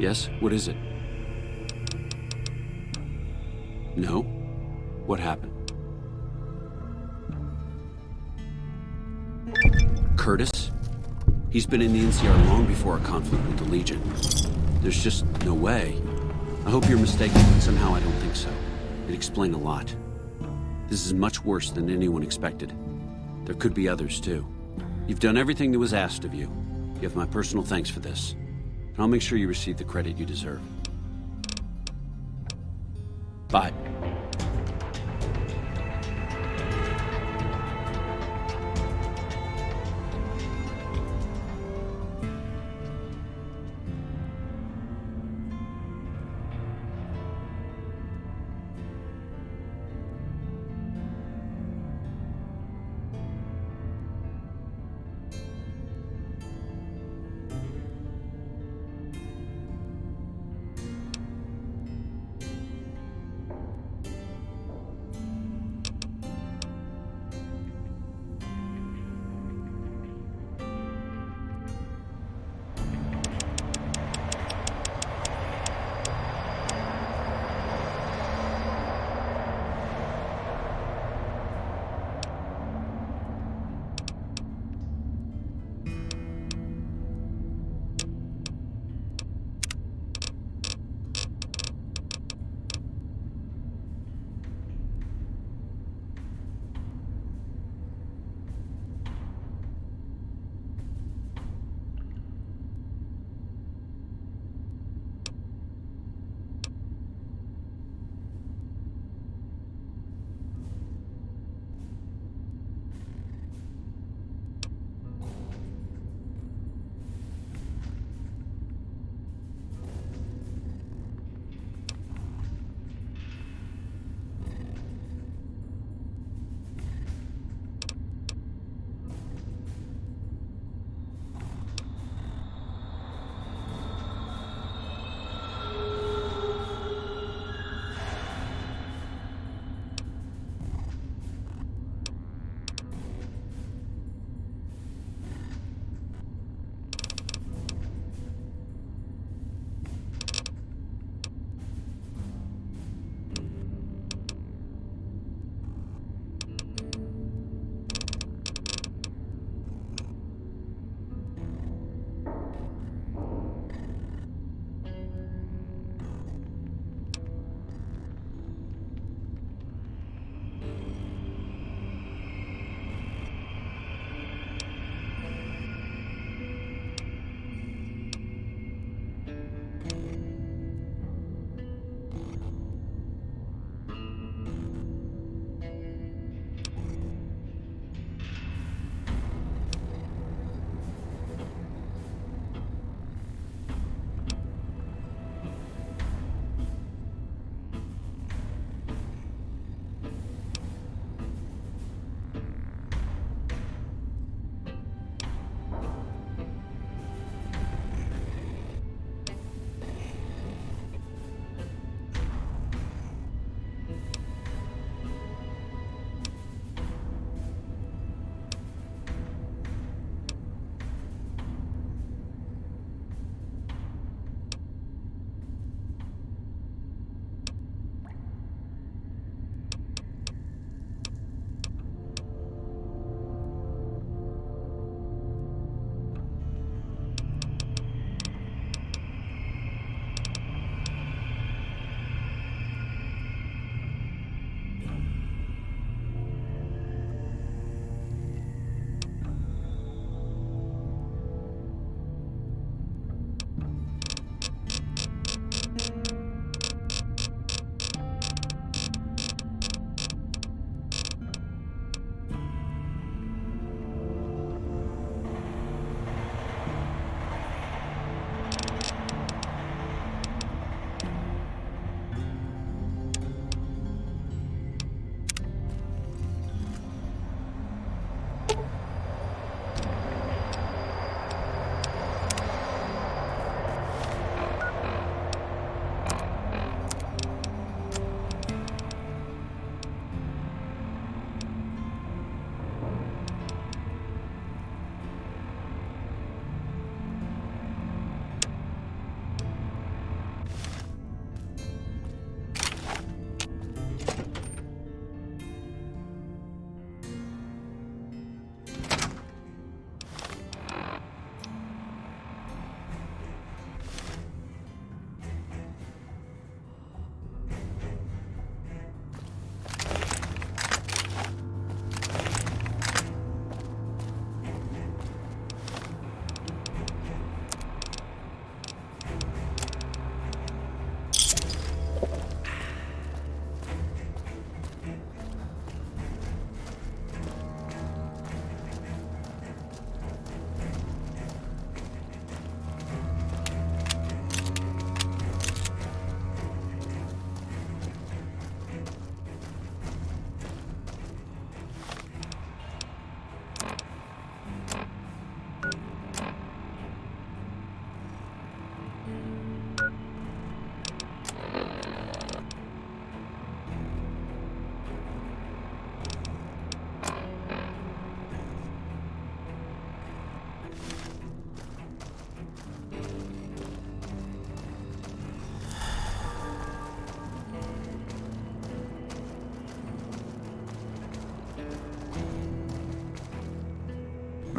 B: Yes? What is it? No? What happened? Curtis? He's been in the NCR long before our conflict with the Legion. There's just no way. I hope you're mistaken, but somehow I don't think so. It'd explain a lot. This is much worse than anyone expected. There could be others, too. You've done everything that was asked of you. You have my personal thanks for this. And I'll make sure you receive the credit you deserve. Bye.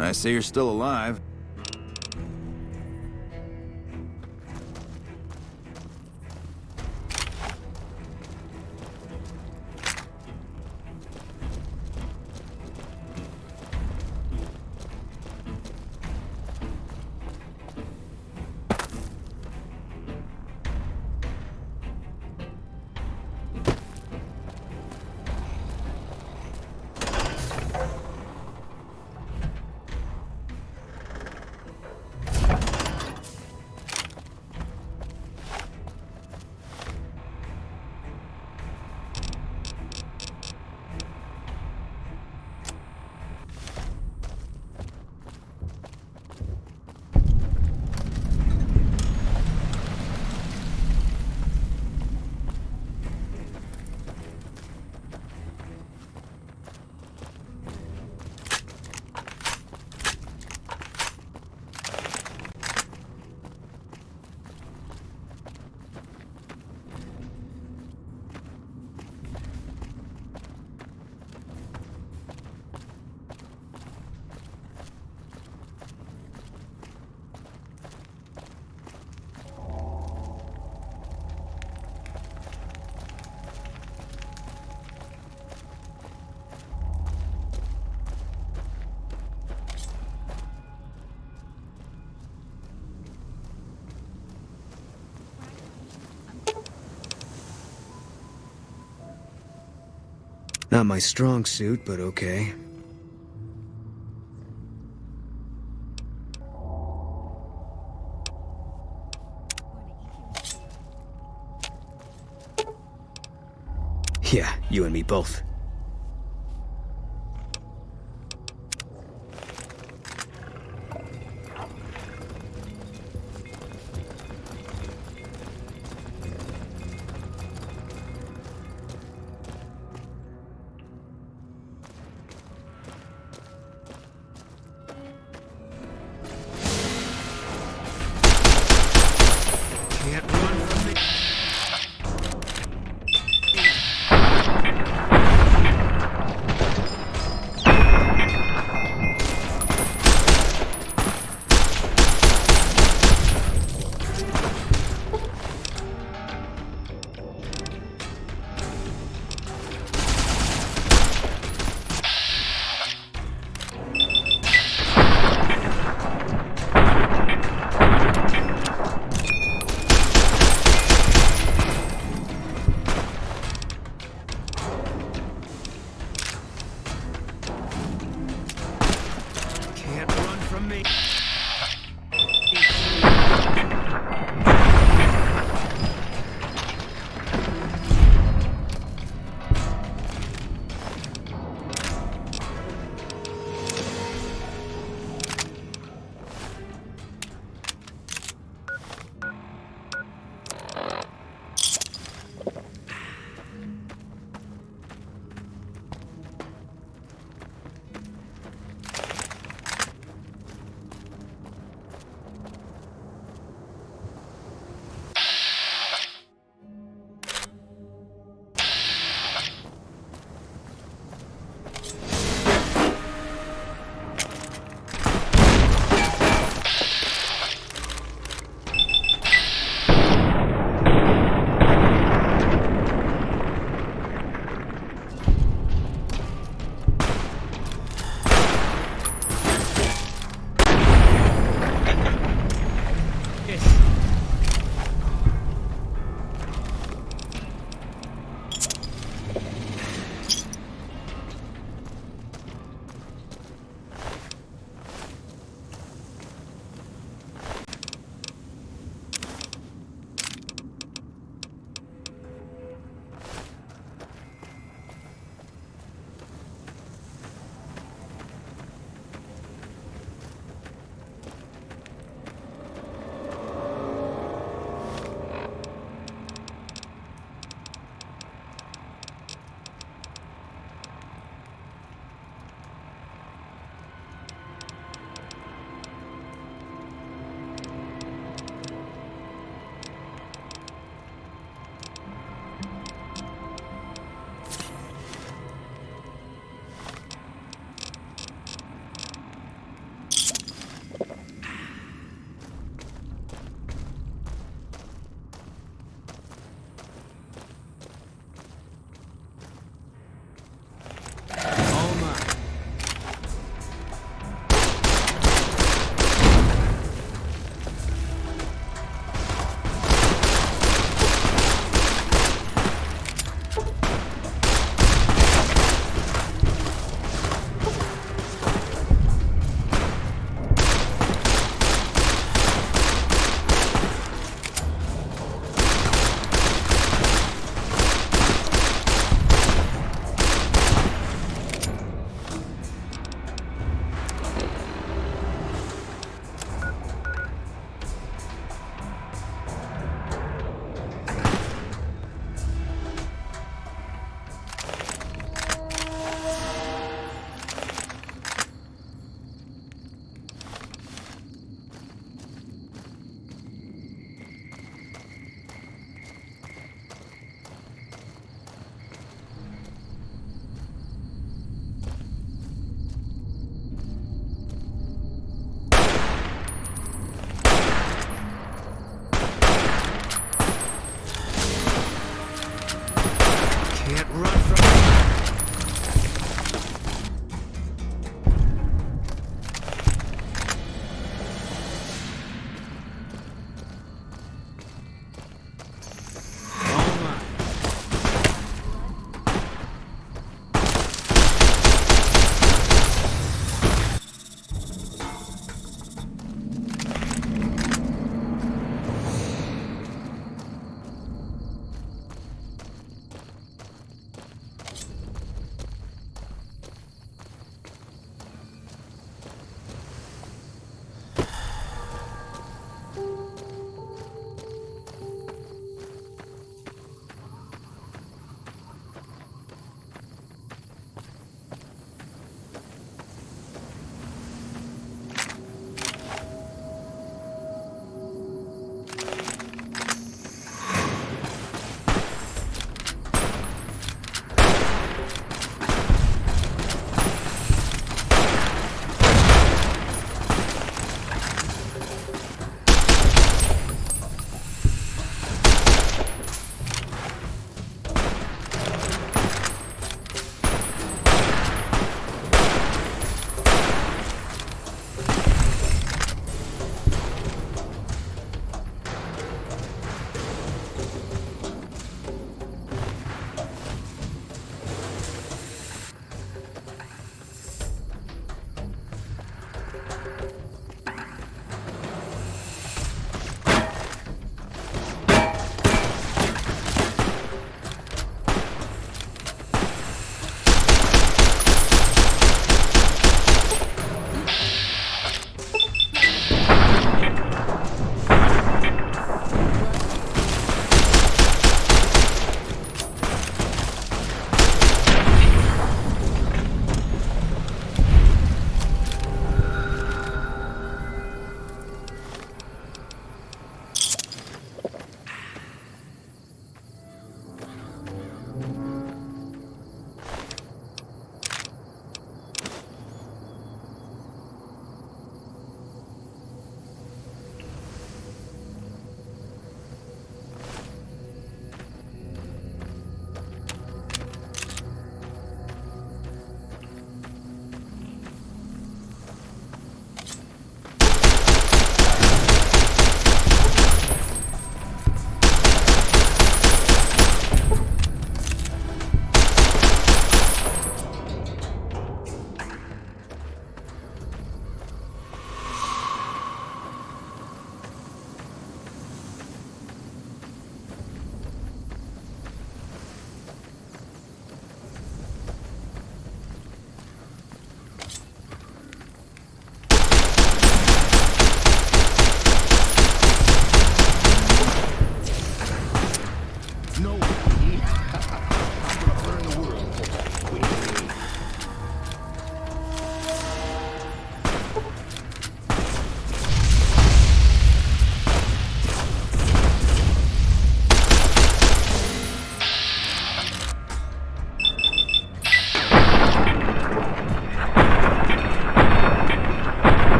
A: I see you're still alive.
C: Not my strong suit, but okay. Yeah, you and me both.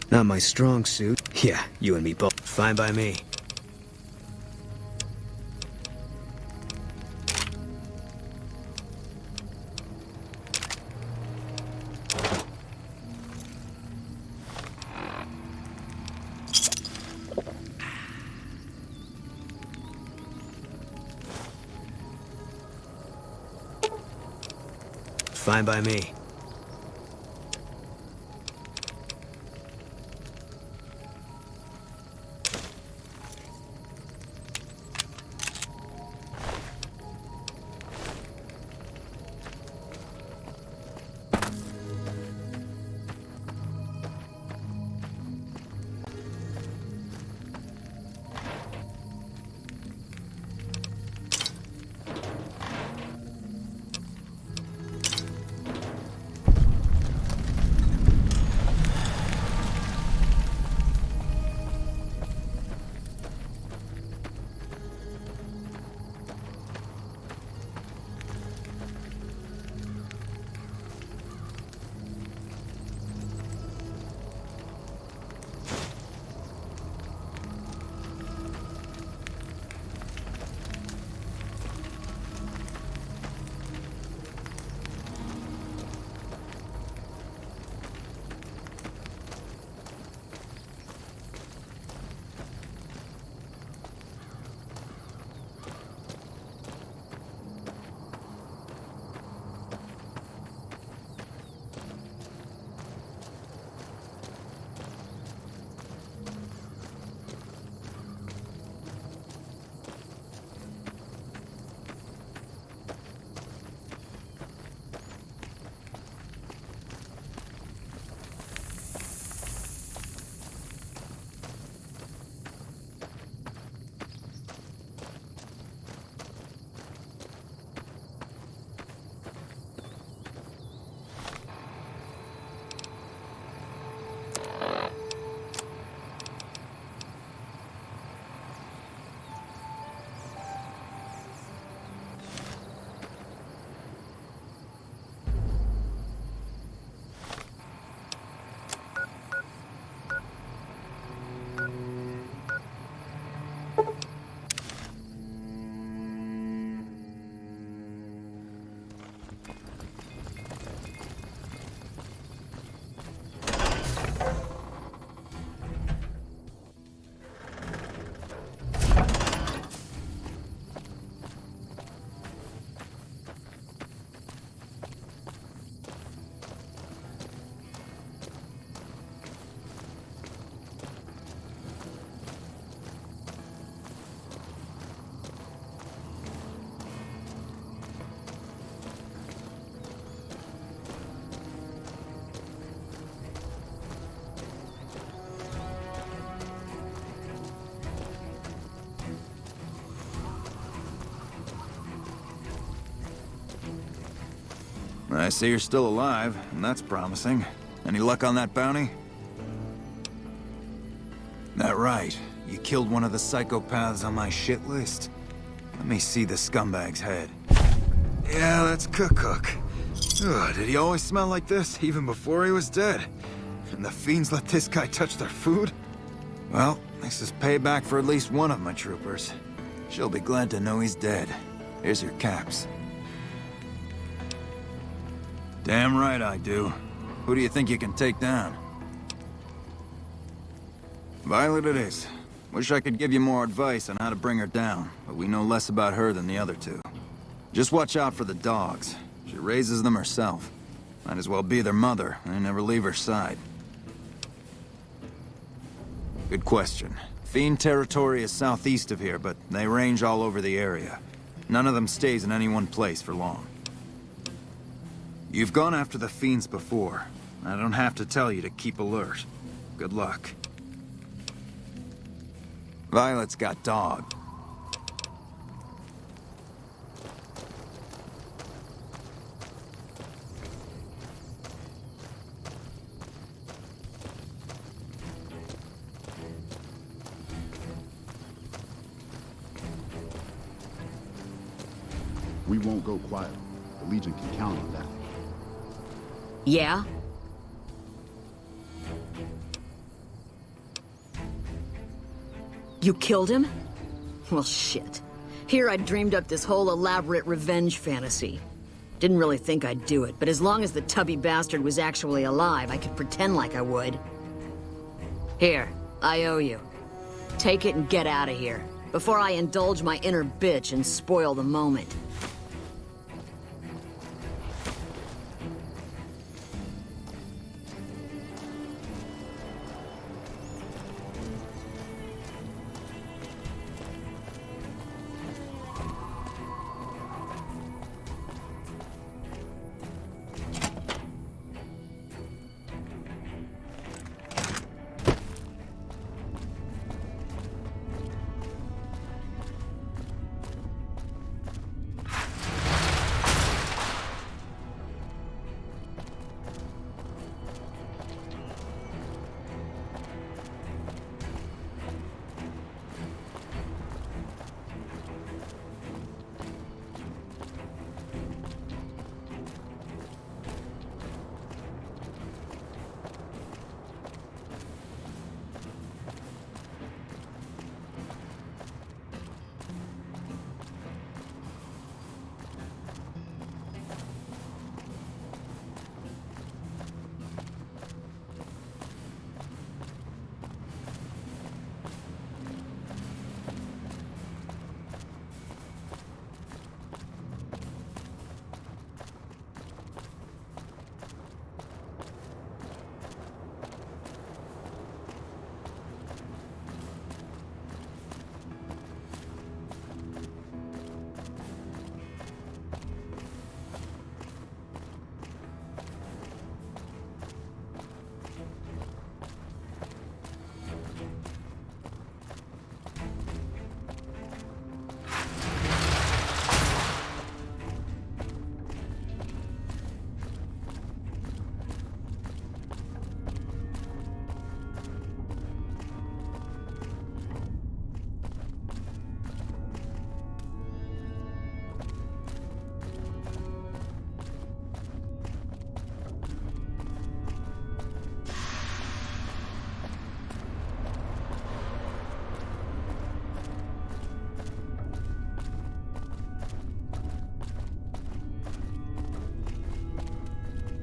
C: Not my strong suit. Yeah, you and me both. Fine by me. Fine by me.
A: I see you're still alive, and that's promising. Any luck on that bounty? That right. You killed one of the psychopaths on my shit list? Let me see the scumbag's head. Yeah, that's Kuk-kuk. Ugh, did he always smell like this, even before he was dead? And the fiends let this guy touch their food? Well, this is payback for at least one of my troopers. She'll be glad to know he's dead. Here's your caps. Damn right I do. Who do you think you can take down? Violet it is. Wish I could give you more advice on how to bring her down, but we know less about her than the other two. Just watch out for the dogs. She raises them herself. Might as well be their mother, and never leave her side. Good question. Fiend territory is southeast of here, but they range all over the area. None of them stays in any one place for long. You've gone after the fiends before. I don't have to tell you to keep alert. Good luck. Violet's got dog.
O: We won't go quiet. The Legion can count on that.
D: Yeah? You killed him? Well, shit. Here I'd dreamed up this whole elaborate revenge fantasy. Didn't really think I'd do it, but as long as the tubby bastard was actually alive, I could pretend like I would. Here, I owe you. Take it and get out of here, before I indulge my inner bitch and spoil the moment.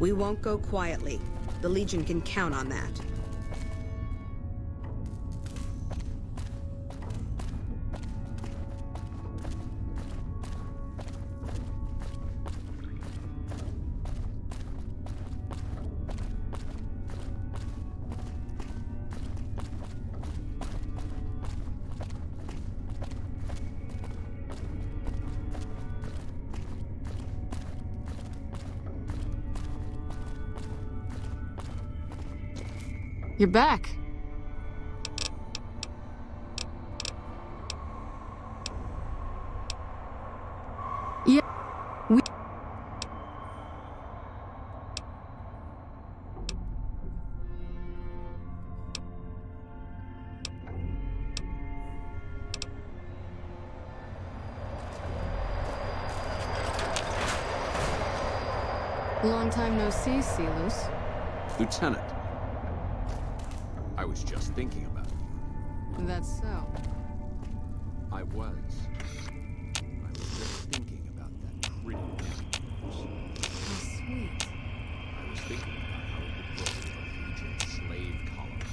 K: We won't go quietly. The Legion can count on that.
I: You're back. Yeah, we... Long time no see, Silus.
H: Lieutenant. I was just thinking about you.
I: That's so.
H: I was just thinking about that pretty young.
I: How sweet.
H: I was thinking about how it would grow a Legion slave collar.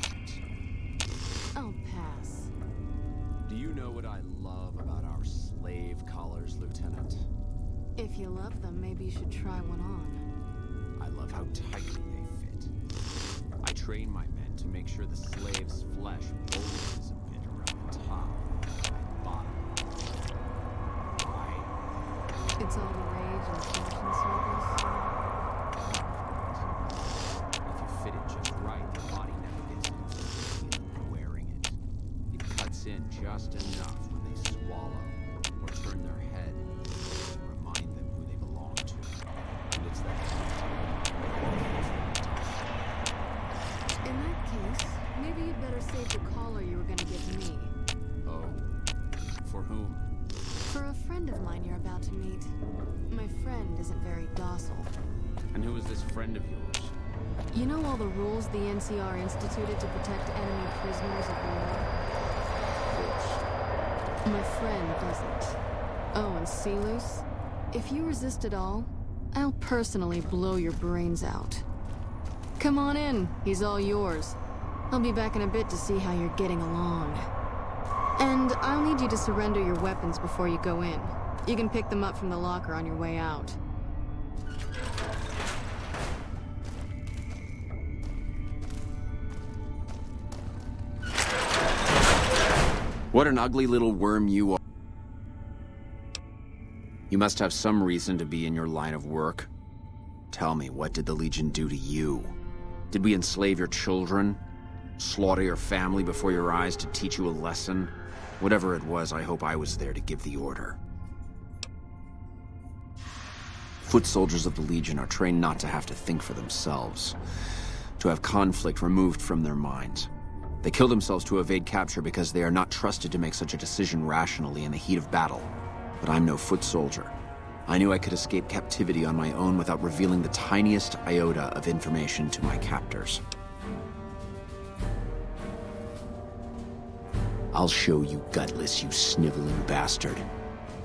I: I'll pass.
H: Do you know what I love about our slave collars, Lieutenant?
I: If you love them, maybe you should try one on.
H: I love how tightly they fit. I train my men to make sure the slave's flesh bulges a bit around the top and bottom. Why?
I: It's all the rage in fashion circles.
H: If you fit it just right, the body never gets used to wearing it. It cuts in just enough when they swallow or turn their head to remind them who they belong to. And it's that
I: In that case, maybe you'd better save the collar you were gonna give me.
H: Oh? For whom?
I: For a friend of mine you're about to meet. My friend isn't very docile.
H: And who is this friend of yours?
I: You know all the rules the NCR instituted to protect enemy prisoners of war? My friend doesn't. Oh, and Selous, if you resist at all, I'll personally blow your brains out. Come on in, he's all yours. I'll be back in a bit to see how you're getting along. And I'll need you to surrender your weapons before you go in. You can pick them up from the locker on your way out.
H: What an ugly little worm you are. You must have some reason to be in your line of work. Tell me, what did the Legion do to you? Did we enslave your children? Slaughter your family before your eyes to teach you a lesson? Whatever it was, I hope I was there to give the order. Foot soldiers of the Legion are trained not to have to think for themselves, to have conflict removed from their minds. They kill themselves to evade capture because they are not trusted to make such a decision rationally in the heat of battle. But I'm no foot soldier. I knew I could escape captivity on my own without revealing the tiniest iota of information to my captors. I'll show you, gutless, you sniveling bastard.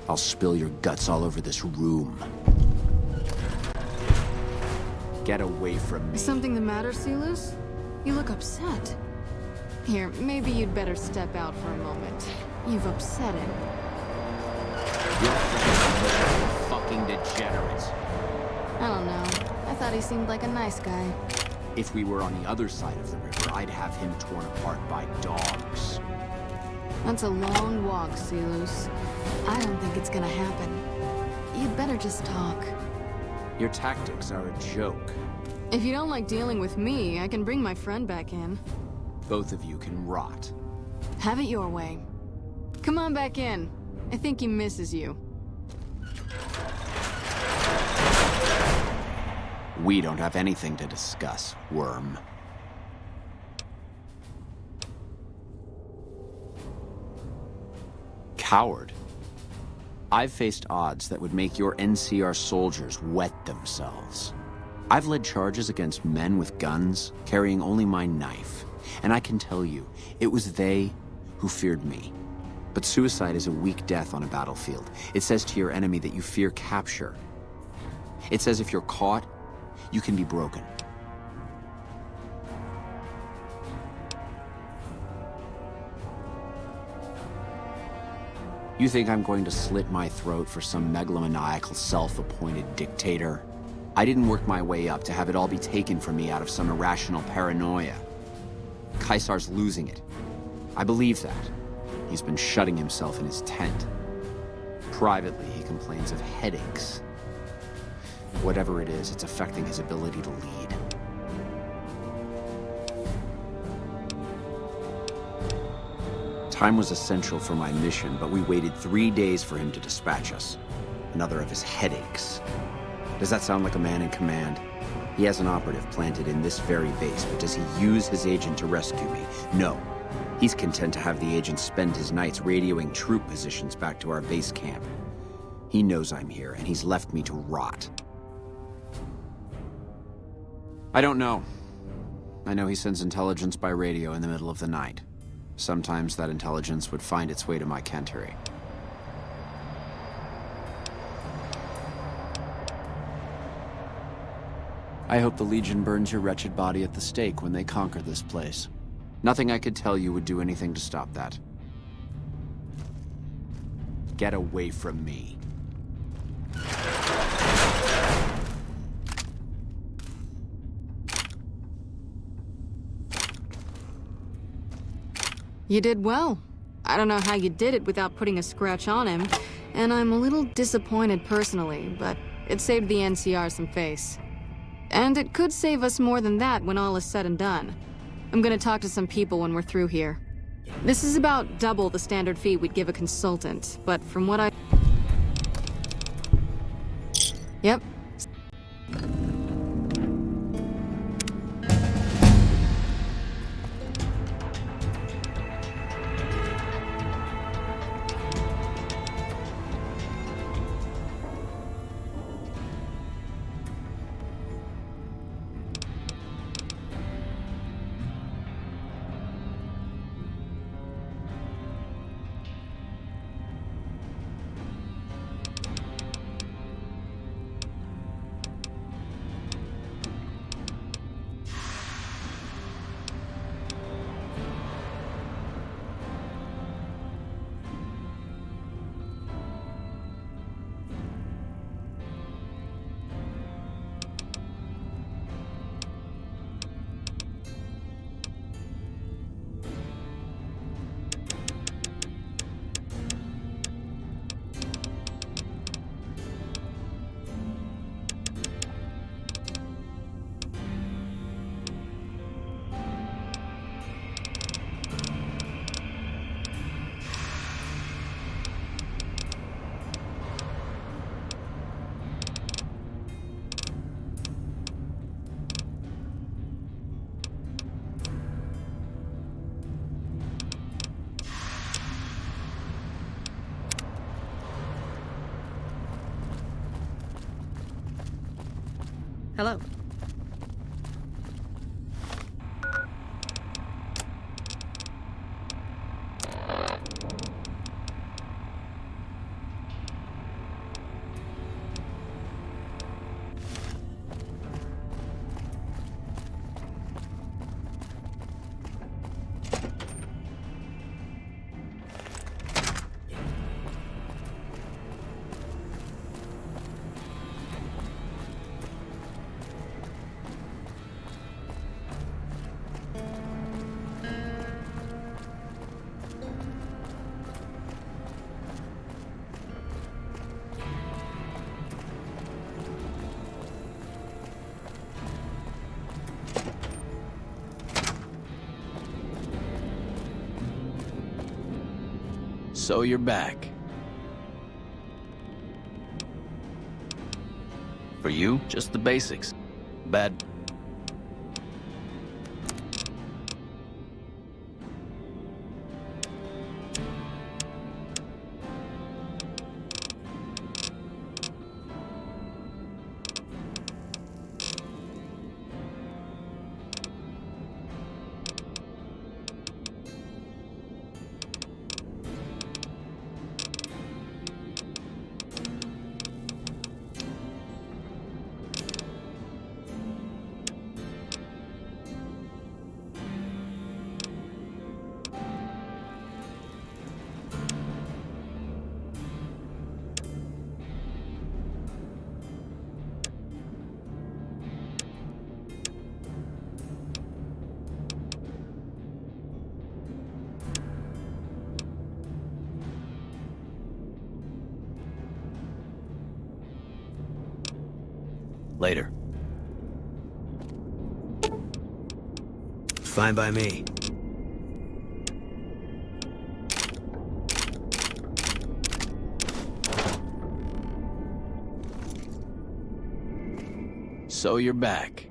H: I'll spill your guts all over this room. Get away from me.
I: Is something the matter, Selous? You look upset. Here, maybe you'd better step out for a moment. You've upset him.
H: You're a fucking degenerate.
I: I don't know. I thought he seemed like a nice guy.
H: If we were on the other side of the river, I'd have him torn apart by dogs.
I: That's a long walk, Selous. I don't think it's gonna happen. You'd better just talk.
H: Your tactics are a joke.
I: If you don't like dealing with me, I can bring my friend back in.
H: Both of you can rot.
I: Have it your way. Come on back in. I think he misses you.
H: We don't have anything to discuss, worm. Coward. I've faced odds that would make your NCR soldiers wet themselves. I've led charges against men with guns, carrying only my knife. And I can tell you, it was they who feared me. But suicide is a weak death on a battlefield. It says to your enemy that you fear capture. It says if you're caught, you can be broken. You think I'm going to slit my throat for some megalomaniacal self-appointed dictator? I didn't work my way up to have it all be taken from me out of some irrational paranoia. Caesar's losing it. I believe that. He's been shutting himself in his tent. Privately, he complains of headaches. Whatever it is, it's affecting his ability to lead. Time was essential for my mission, but we waited 3 days for him to dispatch us. Another of his headaches. Does that sound like a man in command? He has an operative planted in this very base, but does he use his agent to rescue me? No. He's content to have the agent spend his nights radioing troop positions back to our base camp. He knows I'm here, and he's left me to rot. I don't know. I know he sends intelligence by radio in the middle of the night. Sometimes that intelligence would find its way to my cantery. I hope the Legion burns your wretched body at the stake when they conquer this place. Nothing I could tell you would do anything to stop that. Get away from me.
I: You did well. I don't know how you did it without putting a scratch on him, and I'm a little disappointed personally, but it saved the NCR some face. And it could save us more than that when all is said and done. I'm gonna talk to some people when we're through here. This is about double the standard fee we'd give a consultant, but from what I... Yep.
K: Hello.
M: So you're back. For you, just the basics. Bad. Later.
H: Fine by me.
M: So you're back.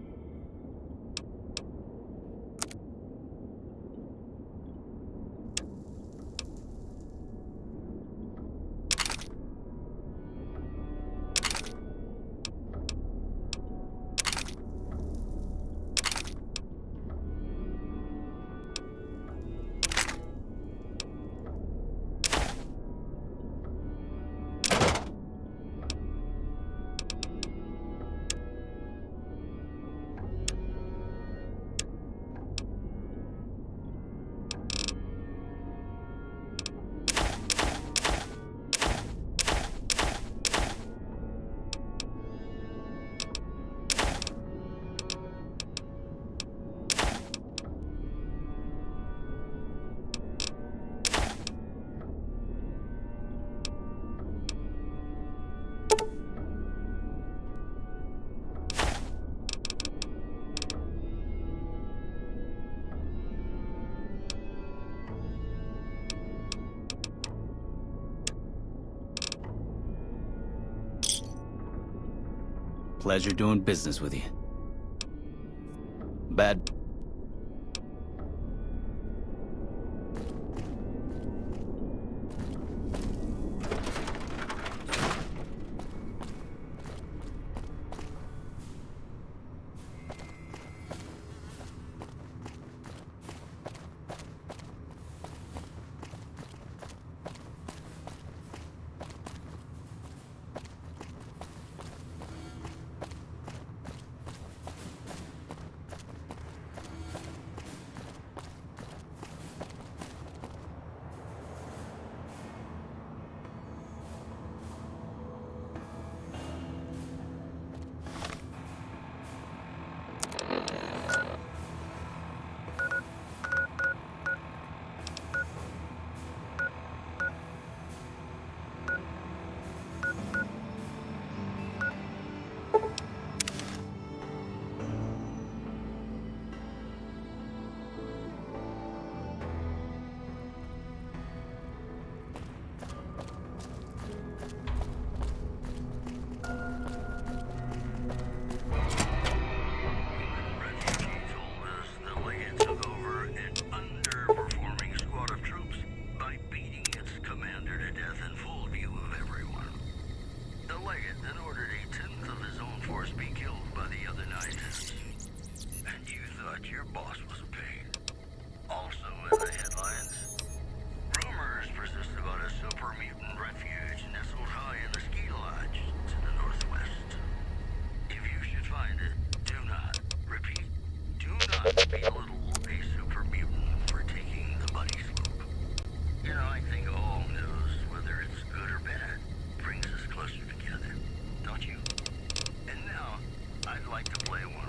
M: Pleasure doing business with you. Bad.
Q: like to play one.